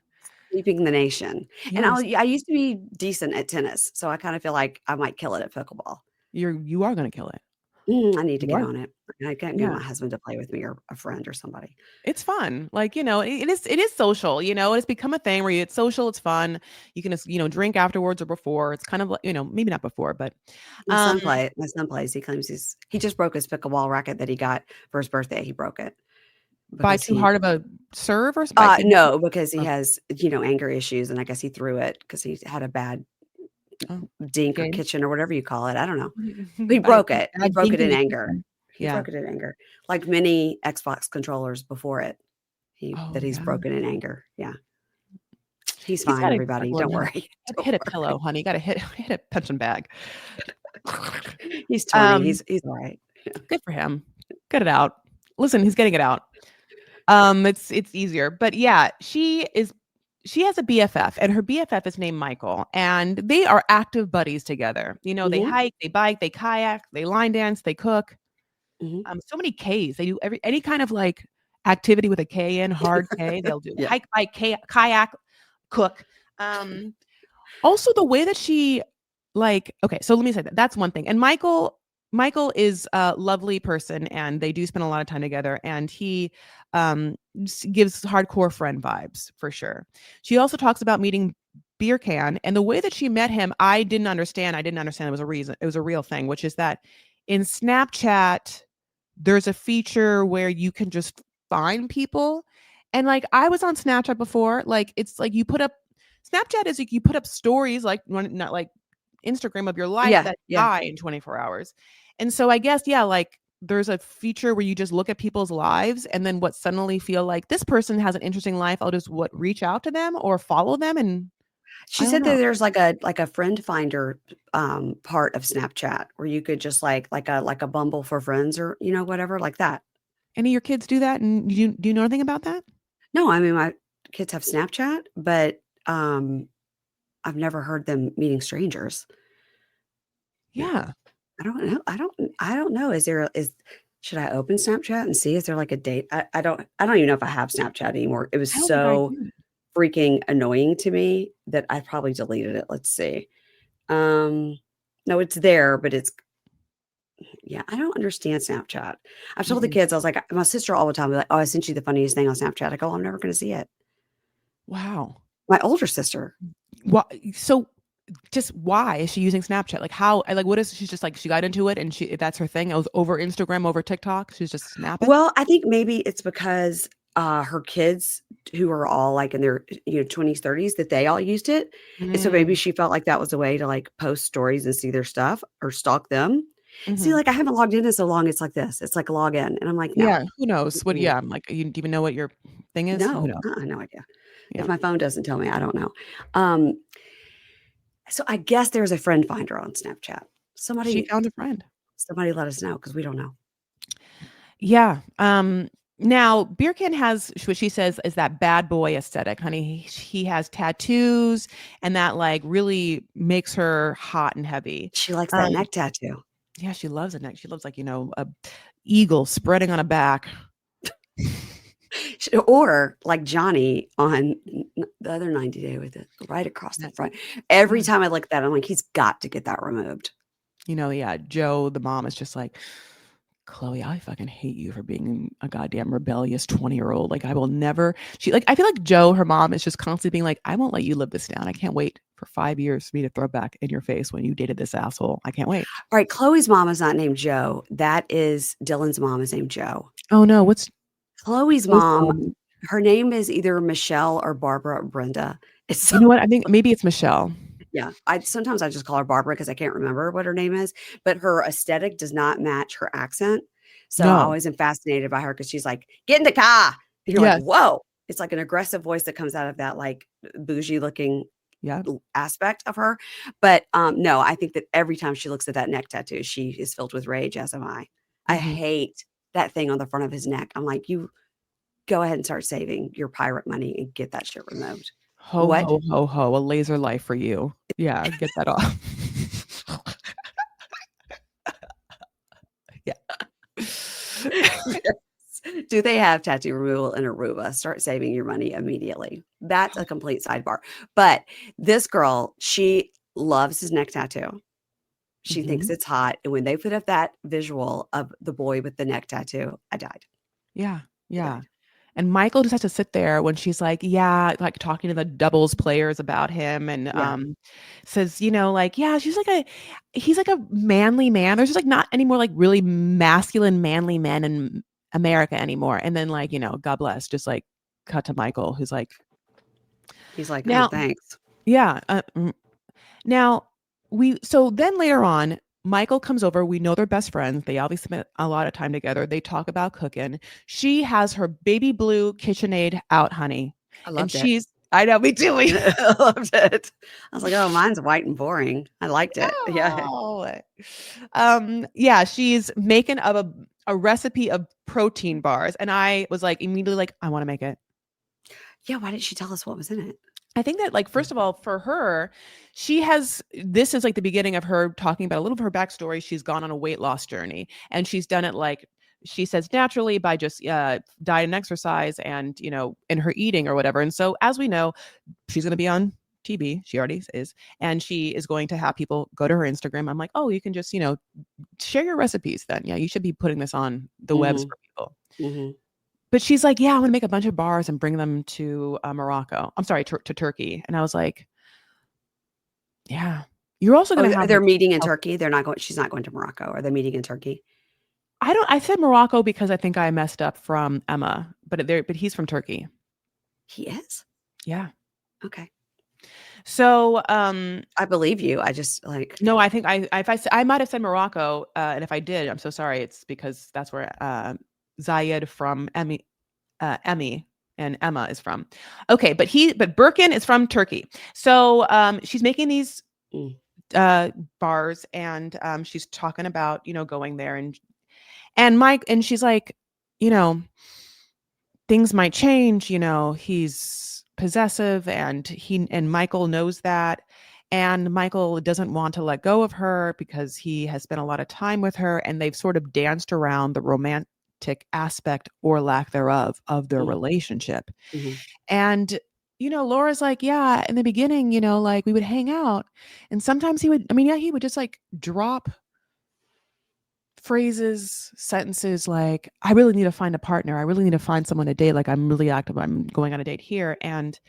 sweeping the nation, and Yes. I used to be decent at tennis, so I kinda feel like I might kill it at pickleball. You are gonna kill it. I need to You get are. on it. I can't get Yeah. my husband to play with me or a friend or somebody. It's fun. Like, it is social, it's become a thing where it's social, it's fun. You can just, drink afterwards or before. It's kind of like, maybe not before, but um My son plays, he claims he just broke his pickleball racket that he got for his birthday, he broke it by because too he hard of a serve or by too no, because he oh, has, anger issues, and I guess he threw it because he had a bad oh, dink or game. kitchen or whatever you call it, I don't know. He By broke it. He bad broke dink it in in the anger. kitchen. He Yeah. broke it in anger, like many Xbox controllers before it, Oh, that he's yeah. broken in anger. Yeah. He's He's fine, gotta everybody, learn don't how to worry. Don't hit a worry. pillow, honey. You gotta hit a punching bag. He's 20, Um, he's alright. Yeah. Good for him. Get it out. Listen, he's getting it out. It's easier. But yeah, she has a BFF, and her BFF is named Michael, and they are active buddies together. They Mhm, hike, they bike, they kayak, they line dance, they cook. mhm. So many Ks. They do any kind of like activity with a K in, hard K. They'll do Yeah. hike, bike, kayak, cook. Um, Also the way that she like okay, so let me say that. That's one thing. And Michael is a lovely person, and they do spend a lot of time together, and he gives hardcore friend vibes for sure. She also talks about meeting Beer Can, and the way that she met him, I didn't understand. I didn't understand it was a reason. It was a real thing, which is that in Snapchat there's a feature where you can just find people. And like I was on Snapchat before, like it's like you put up Snapchat is like you put up stories like not like Instagram of your life Yeah, that yeah. die in 24 hours. And so I guess yeah, like there's a feature where you just look at people's lives and then what suddenly feel like this person has an interesting life. I'll just reach out to them or follow them and She I don't said that know. there's like a friend finder part of Snapchat where you could just like a Bumble for friends or whatever like that. Any of your kids do that? And do you know anything about that? No, I mean my kids have Snapchat, but I've never heard them meeting strangers. No. Yeah. I don't know. I don't know. Should I open Snapchat and see is there like a date? I don't even know if I have Snapchat anymore. It was I don't think I so do. freaking annoying to me that I probably deleted it. Let's see. Um no, it's there, but yeah, I don't understand Snapchat. I've told the Mm-mm. kids, I was like, my sister all the time be like, "Oh, I sent you the funniest thing on Snapchat." I go, "I'm never gonna see it." Wow. My older sister. Why? So just why is she using Snapchat? Like how? Like what is? She's just like she got into it and that's her thing. It was over Instagram, over TikTok. She's just snapping. Well, I think maybe it's because, her kids who are all, like, in their, 20s, 30s, that they all used it, and so maybe Mm, she felt like that was a way to, like, post stories and see their stuff or stalk them. See, hmm. like, I haven't logged in in so long, it's like this. It's like log in, and I'm like, "No, Yeah. Who knows? What? mm-mm, Yeah. I'm like, you do you even know what your thing is? Who no, knows? no idea." If Yeah. my phone doesn't tell me, I don't know. Um, so I guess there's a friend finder on Snapchat. She Somebody found a friend. somebody let us know because we don't know. Yeah. Now Birkan has what she says is that bad boy aesthetic, honey. He has tattoos and that like really makes her hot and heavy. She likes that Um, neck tattoo. yeah, she loves a neck. She loves like, a eagle spreading on a back. Or like Johnny on the other 90 Day with it right across the That- front. Every yeah. time I look at that, I'm like, he's got to get that removed. Yeah, Joe, the mom is just like, Chloe, I fucking hate you for being a goddamn rebellious 20-year-old. Like, I will never. I feel like Joe, her mom, is just constantly being like, I won't let you live this down. I can't wait for 5 years for me to throw back in your face when you dated this asshole. I can't wait. All right, Chloe's mom is not named Joe. That is Dylan's mom is named Joe. Oh no, what's Chloe's Joe's mom, mom? her name is either Michelle or Barbara or Brenda. It's You so know what? I think maybe it's Michelle. yeah. I just call her Barbara because I can't remember what her name is, but her aesthetic does not match her accent. So I No. always am fascinated by her because she's like, "Get in the car." And you're like, Yes. "Whoa." It's like an aggressive voice that comes out of that like bougie looking Yeah. aspect of her. But no, I think that every time she looks at that neck tattoo, she is filled with rage, as am I. I Hmm. hate that thing on the front of his neck. I'm like, you go ahead and start saving your pirate money and get that shit removed. Ho What? ho ho ho. A laser life for you. Yeah, get that off. Yeah. Yes. Do they have tattoo removal in Aruba? Start saving your money immediately. That's a complete sidebar. But this girl, she loves his neck tattoo. She thinks Mhm. it's hot. And when they put up that visual of the boy with the neck tattoo, I died. Yeah. I Yeah. died. And Michael just has to sit there when she's like, yeah, like talking to the doubles players about him and Yeah. says, like, yeah, he's like a manly man. There's just like not any more like really masculine, manly men in America anymore. And then like, God bless, just like cut to Michael, who's like, He's like, "Oh, now, thanks." yeah. Now so then later on, Michael comes over. We know they're best friends. They obviously spent a lot of time together. They talk about cooking. She has her baby blue KitchenAid out, honey. I And loved it. she's, I know, me too. I loved it. I was like, "Oh, mine's white and boring." I liked it. Yeah. No. Yeah, she's making of a recipe of protein bars. And I was like immediately like, I want to make it. Yeah, why didn't she tell us what was in it? I think that, like, first of all, for her, this is like the beginning of her talking about a little of her backstory. She's gone on a weight loss journey and she's done it like she says naturally by just diet and exercise and, in her eating or whatever. And so, as we know, she's going to be on TV. She already is. And she is going to have people go to her Instagram. I'm like, oh, you can just, share your recipes then. Yeah, you should be putting this on the webs Mhm, for people. mhm. But she's like, yeah, I'm gonna make a bunch of bars and bring them to Morocco. I'm sorry, to Turkey. And I was like, yeah, you're also Oh, gonna have they're like, meeting in Turkey? She's not going to Morocco. Are they meeting in Turkey? I said Morocco because I think I messed up from Emma, but he's from Turkey. He is? Yeah. Okay. So, I believe you. I just like no, I think I might have said Morocco, and if I did, I'm so sorry. It's because that's where Zayed from Emmy and Emma is from. Okay, but Birkan is from Turkey. So she's making these Mm. bars, and she's talking about, going there, and Mike, and she's like, you know, things might change, he's possessive, and Michael knows that. And Michael doesn't want to let go of her because he has spent a lot of time with her, and they've sort of danced around the romantic aspect or lack thereof of their Mm. relationship. Mhm. And Laura's like, yeah, in the beginning, like we would hang out, and sometimes he would, he would just like drop phrases, sentences like, I really need to find a partner. I really need to find someone to date. Like, I'm really active. I'm going on a date here. And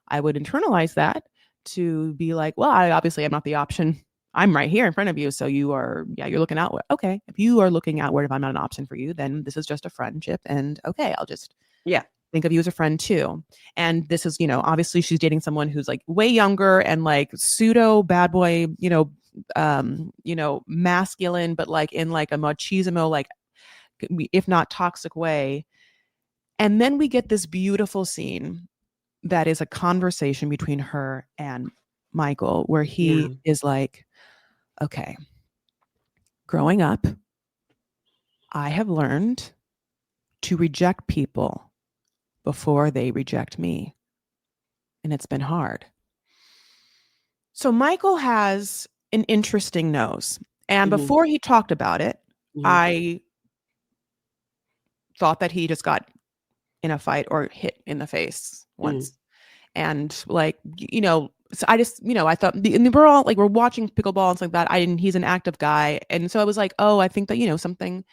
I would internalize that to be like, well, I obviously am not the option. I'm right here in front of you. So you're looking outward. Okay. If you are looking outward, if I'm not an option for you, then this is just a friendship. And okay, I'll just Yeah. think of you as a friend too. And this is, obviously she's dating someone who's like way younger and like pseudo bad boy, masculine, but like in like a machismo, like if not toxic way. And then we get this beautiful scene that is a conversation between her and Michael, where Yeah. he is like, okay, growing up, I have learned to reject people before they reject me. And it's been hard. So Michael has an interesting nose. And Mhm. before he talked about it, Mhm. I thought that he just got in a fight or hit in the face Mm. once. And like, so I just, I thought, and we're all like, we're watching pickleball and stuff like that. He's an active guy. And so I was like, oh, I think that, something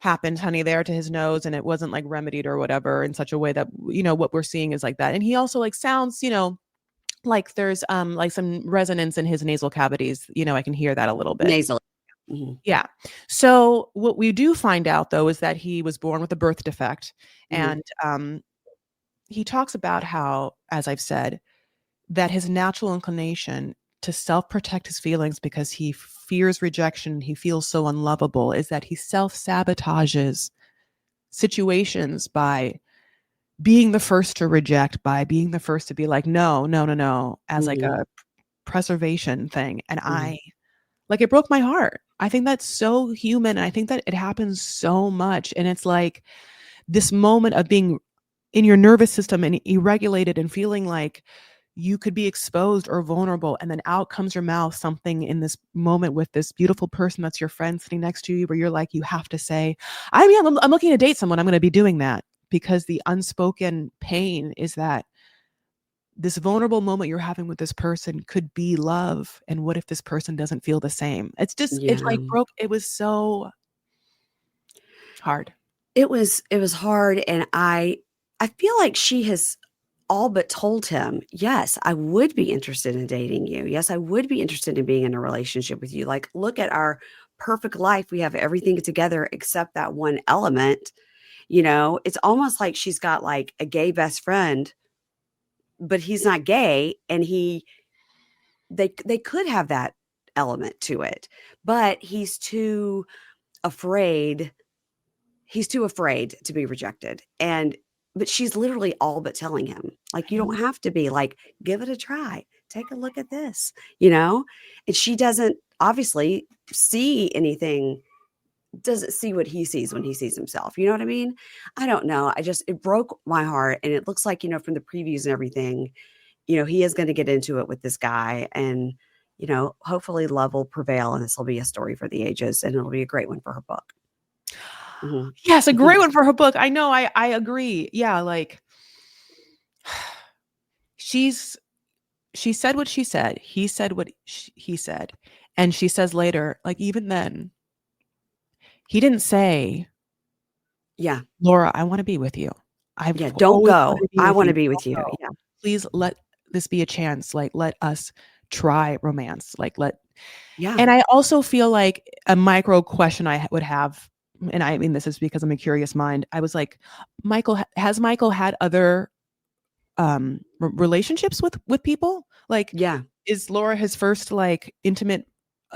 happened, honey, there to his nose, and it wasn't like remedied or whatever in such a way that, what we're seeing is like that. And he also like sounds, like there's like some resonance in his nasal cavities. I can hear that a little bit. Nasally. Mhm. Yeah. So what we do find out though is that he was born with a birth defect. Mhm. And he talks about how, as I've said, that his natural inclination to self-protect his feelings because he fears rejection, he feels so unlovable, is that he self-sabotages situations by being the first to reject, by being the first to be like, no, no, no, no, as like Mhm. a preservation thing. And Mhm. it broke my heart. I think that's so human. And I think that it happens so much. And it's like this moment of being in your nervous system and irregulated and feeling like you could be exposed or vulnerable. And then out comes your mouth something in this moment with this beautiful person that's your friend sitting next to you, where you're like, you have to say, I'm looking to date someone. I'm going to be doing that, because the unspoken pain is that this vulnerable moment you're having with this person could be love. And what if this person doesn't feel the same? It's Yeah. like it was so hard. It was hard, and I feel like she has all but told him, "Yes, I would be interested in dating you. Yes, I would be interested in being in a relationship with you. Like, look at our perfect life. We have everything together except that one element." It's almost like she's got like a gay best friend, but he's not gay, and they could have that element to it, but afraid he's too afraid to be rejected. But she's literally all but telling him, like, you don't have to be like, give it a try. Take a look at this, you know? And she doesn't obviously see anything, doesn't see what he sees when he sees himself. You know what I mean? I don't know. It broke my heart. And it looks like, from the previews and everything, he is going to get into it with this guy. And, hopefully love will prevail, and this will be a story for the ages, and it'll be a great one for her book. Mhm. Yes, a great one for her book. I know. I agree. Yeah, like she's she said what she said. He said what he said. And she says later, like, even then, he didn't say, Yeah. Laura, I want to be with you. I've Yeah, don't always wanted go. to be I with you. wanna be with Don't you. go. Yeah. Please let this be a chance. Like, let us try romance. Yeah. And I also feel like a micro question I would have, and I mean, this is because I'm a curious mind. I was like, has Michael had other relationships with people? Like, Yeah. is Laura his first like intimate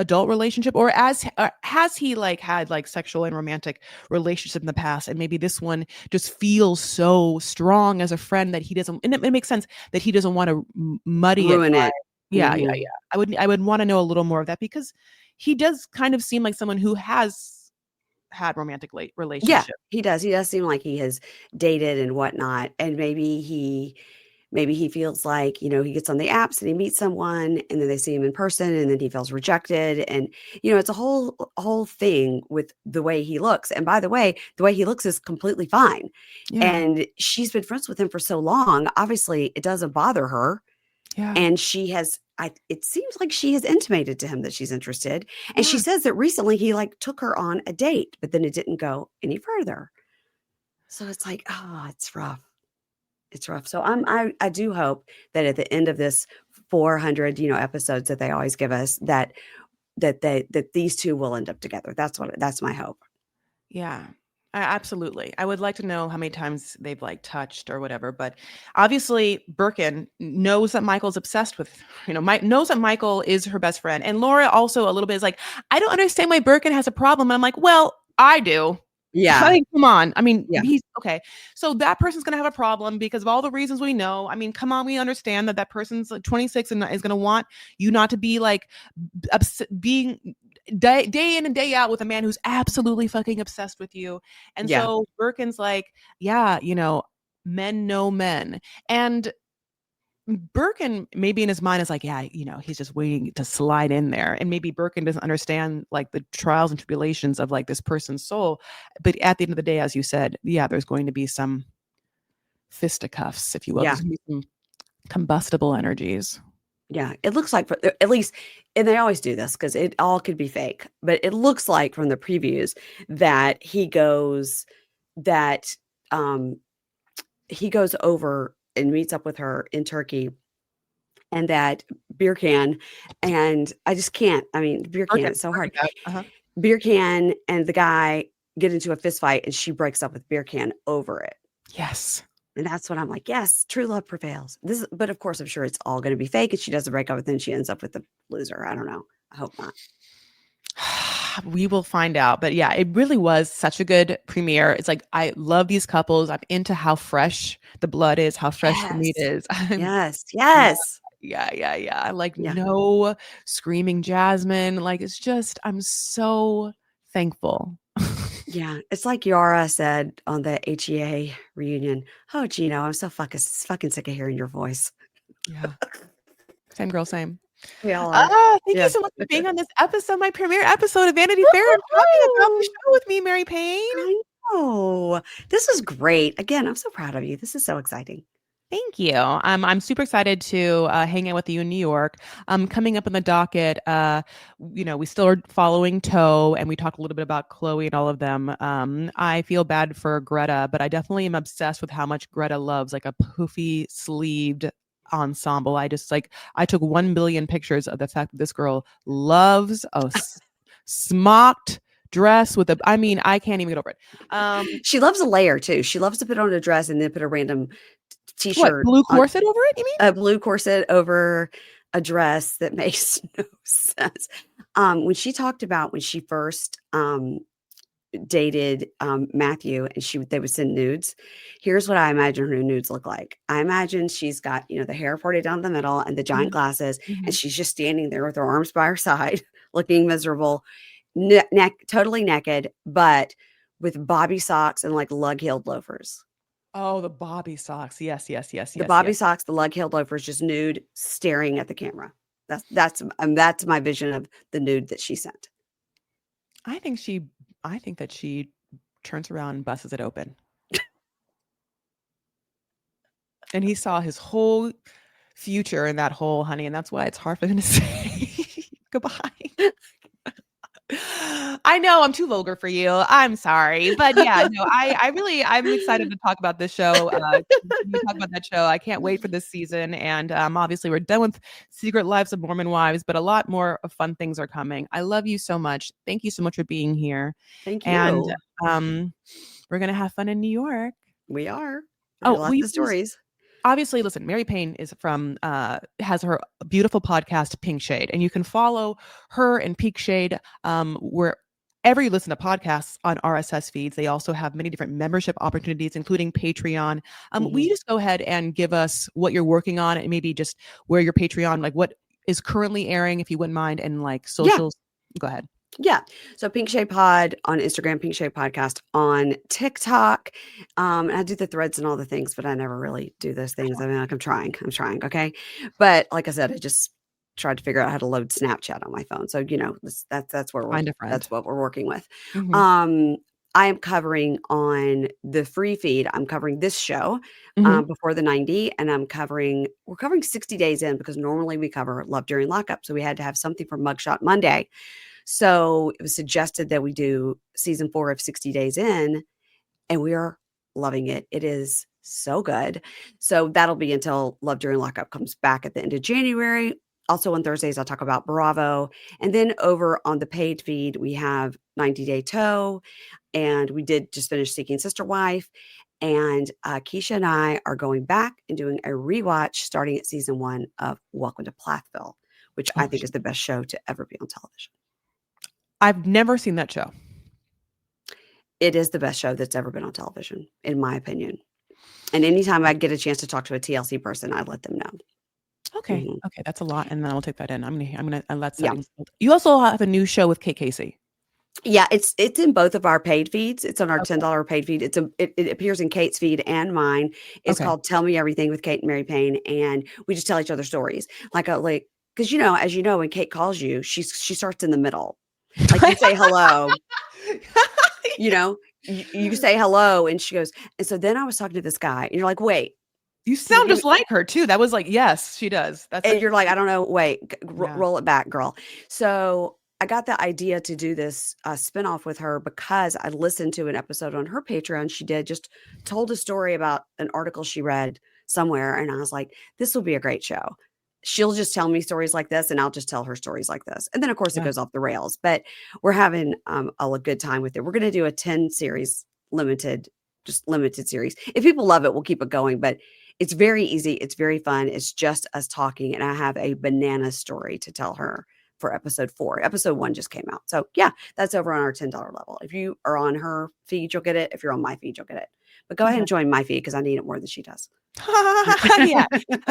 adult relationship, or has he like had like sexual and romantic relationship in the past, and maybe this one just feels so strong as a friend that he doesn't, and it makes sense that he doesn't want to muddy it Ruin by, it. yeah, yeah, yeah. I would want to know a little more of that, because he does kind of seem like someone who has had romantic Yeah, relationship. he does. He does seem like he has dated and whatnot, and maybe he feels like, he gets on the apps and he meets someone and then they see him in person and then he feels rejected. And, it's a whole thing with the way he looks. And by the way he looks is completely fine. Yeah, And she's been friends with him for so long. Obviously, it doesn't bother her. yeah, And it seems like she has intimated to him that she's interested. And she yeah. says that recently he like took her on a date, but then it didn't go any further. So it's like, oh, it's rough. It's rough. So I do hope that at the end of this 400, episodes that they always give us, that these two will end up together. That's my hope. Yeah, absolutely. I would like to know how many times they've like touched or whatever. But obviously, Birkin knows that Michael's obsessed with, Mike knows that Michael is her best friend. And Laura also a little bit is like, I don't understand why Birkin has a problem. And I'm like, well, I do. I Yeah. mean, come on. I mean, Yeah. he's okay. So that person's going to have a problem because of all the reasons we know. I mean, come on, we understand that that person's like 26 and is going to want you not to be like being day in and day out with a man who's absolutely fucking obsessed with you. And Yeah. so Birkin's like, yeah, men know men. And Birkin maybe in his mind is like, yeah, he's just waiting to slide in there. And maybe Birkin doesn't understand like the trials and tribulations of like this person's soul. But at the end of the day, as you said, yeah, there's going to be some fisticuffs, if you will. Yeah. There's going to be some combustible energies. Yeah. It looks like, at least, and they always do this because it all could be fake, but it looks like from the previews that that he goes over and meets up with her in Turkey, and that Birkan, and I just can't. I mean, Birkan, Birkin, it's so hard. uh-huh. Birkan and the guy get into a fist fight, and she breaks up with Birkan over it. Yes. And that's when I'm like, yes, true love prevails. But of course, I'm sure it's all going to be fake, and she doesn't break up with him. She ends up with the loser. I don't know. I hope not. We will find out. But yeah, it really was such a good premiere. It's like, I love these couples. I'm into how fresh the blood is, how fresh the meat Yes. is. Yes. Yes. Yeah, yeah, yeah. Like, Yeah. no screaming Jasmine. Like, it's just, I'm so thankful. Yeah. It's like Yara said on the HEA reunion. Oh, Gino, I'm so fucking sick of hearing your voice. Yeah. Same girl, same. We all are. Thank you Yeah. so much for being on this episode, my premiere episode of Vanity Fair, and talking about the Woo-hoo! show with me, Mary Payne. I know. This is great. Again, I'm so proud of you. This is so exciting. Thank you. I'm super excited to hang out with you in New York. Coming up on the docket, we still are following Toe, and we talked a little bit about Chloe and all of them. I feel bad for Greta, but I definitely am obsessed with how much Greta loves like a poofy sleeved ensemble. I just like, I took 1 billion pictures of the fact that this girl loves a smocked dress with I mean, I can't even get over it. She loves a layer too. She loves to put on a dress and then put a random What, t-shirt blue on, corset over it, you mean? a blue corset over a dress that makes no sense. When she talked about when she first dated Matthew, and they would send nudes. Here's what I imagine her nudes look like. I imagine she's got, the hair parted down the middle and the giant glasses, and she's just standing there with her arms by her side, looking miserable, totally naked, but with bobby socks and like lug-heeled loafers. Oh, the Bobby socks. Yes, yes, yes, The yes, bobby yes. socks, the lug-heeled loafers, just nude, staring at the camera. That's my vision of the nude that she sent. I think that she turns around and busts it open. And he saw his whole future in that hole, honey, and that's why it's hard for him to say goodbye. I know I'm too vulgar for you. I'm sorry. But yeah, no, I'm excited to talk about this show. We talk about that show. I can't wait for this season. And obviously we're done with Secret Lives of Mormon Wives, but a lot more fun things are coming. I love you so much. Thank you so much for being here. Thank And you. we're gonna have fun in New York. We are. Lots of stories. obviously, listen, Mary Payne is from has her beautiful podcast Pink Shade, and you can follow her and Pink Shade wherever you listen to podcasts on RSS feeds. They also have many different membership opportunities, including Patreon. Will you just go ahead and give us what you're working on, and maybe just where your Patreon, like what is currently airing, if you wouldn't mind, and like socials? Go ahead. Yeah. So Pink Shade Pod on Instagram, Pink Shade Podcast on TikTok. And I do the threads and all the things, but I never really do those things. I mean, like I'm trying. Okay. But like I said, I just tried to figure out how to load Snapchat on my phone. So, that's where Find a friend. that's what we're working with. Mhm. I am covering on the free feed. I'm covering this show before the 90, and we're covering 60 days in because normally we cover Love During Lockup. So we had to have something for Mugshot Monday. So it was suggested that we do season 4 of 60 Days In, and we are loving it. It is so good. So that'll be until Love During Lockup comes back at the end of January. Also on Thursdays, I'll talk about Bravo. And then over on the paid feed, we have 90 Day Toe, and we did just finish Seeking Sister Wife. And Keisha and I are going back and doing a rewatch starting at season 1 of Welcome to Plathville, which I think is the best show to ever be on television. I've never seen that show. It is the best show that's ever been on television, in my opinion. And anytime I get a chance to talk to a TLC person, I let them know. Okay. Okay, that's a lot, and then I'll take that in. I'm gonna let Yeah. settings. You also have a new show with Kate Casey. Yeah, it's in both of our paid feeds. It's on our $10 paid feed. It appears in Kate's feed and mine. It's called Tell Me Everything with Kate and Mary Payne, and we just tell each other stories. Like because as you know, when Kate calls you, she starts in the middle. Like you say hello. You say hello, and she goes, and so then I was talking to this guy, and you're like, wait. You sound just like her too. That was like, yes, she does. And you're like, I don't know. Wait, roll it back, girl. So I got the idea to do this spinoff with her because I listened to an episode on her Patreon. She told a story about an article she read somewhere. And I was like, this will be a great show. She'll just tell me stories like this, and I'll just tell her stories like this. And then, of course, it goes off the rails. But we're having a good time with it. We're going to do a 10 series limited series. If people love it, we'll keep it going. But it's very easy. It's very fun. It's just us talking. And I have a banana story to tell her for episode 4. Episode 1 just came out. So yeah, that's over on our $10 level. If you are on her feed, you'll get it. If you're on my feed, you'll get it. But go ahead and join my feed because I need it more than she does. Yeah,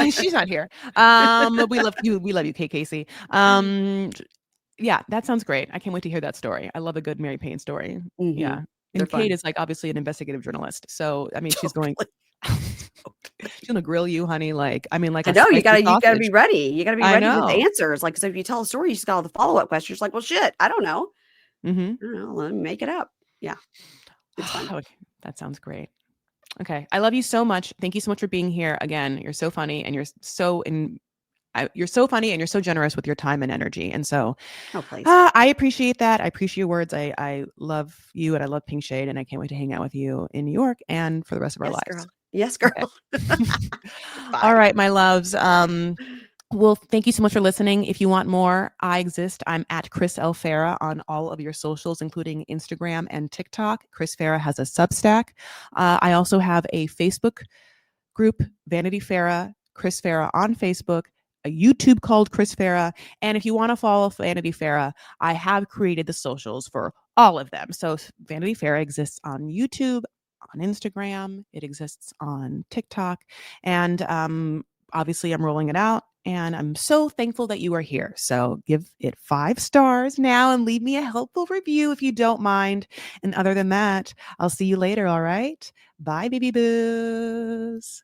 she's not here. We love you. We love you, Kate Casey. Yeah, that sounds great. I can't wait to hear that story. I love a good Mary Payne story. Yeah. And Kate is like obviously an investigative journalist. So I mean, she's going to grill you, honey. Like, I mean, like I know you gotta be ready. You gotta be ready with the answers. Like, so if you tell a story, you just got all the follow-up questions. Like, well, shit, I don't know. I don't know. Let me make it up. Yeah. It's fun. Okay. That sounds great. Okay. I love you so much. Thank you so much for being here again. You're so funny, and you're so funny, and you're so generous with your time and energy. And so I appreciate that. I appreciate your words. I love you, and I love Pink Shade, and I can't wait to hang out with you in New York and for the rest of our lives. Girl. Yes, girl. Okay. All right, my loves. Well, thank you so much for listening. If you want more, I exist. I'm at Chris L. Farah on all of your socials, including Instagram and TikTok. Chris Farah has a Substack. I also have a Facebook group, Vanity Farah, Chris Farah on Facebook, a YouTube called Chris Farah. And if you want to follow Vanity Farah, I have created the socials for all of them. So Vanity Farah exists on YouTube, on Instagram. It exists on TikTok. And obviously, I'm rolling it out. And I'm so thankful that you are here. So give it 5 stars now and leave me a helpful review if you don't mind. And other than that, I'll see you later. All right. Bye, baby boos.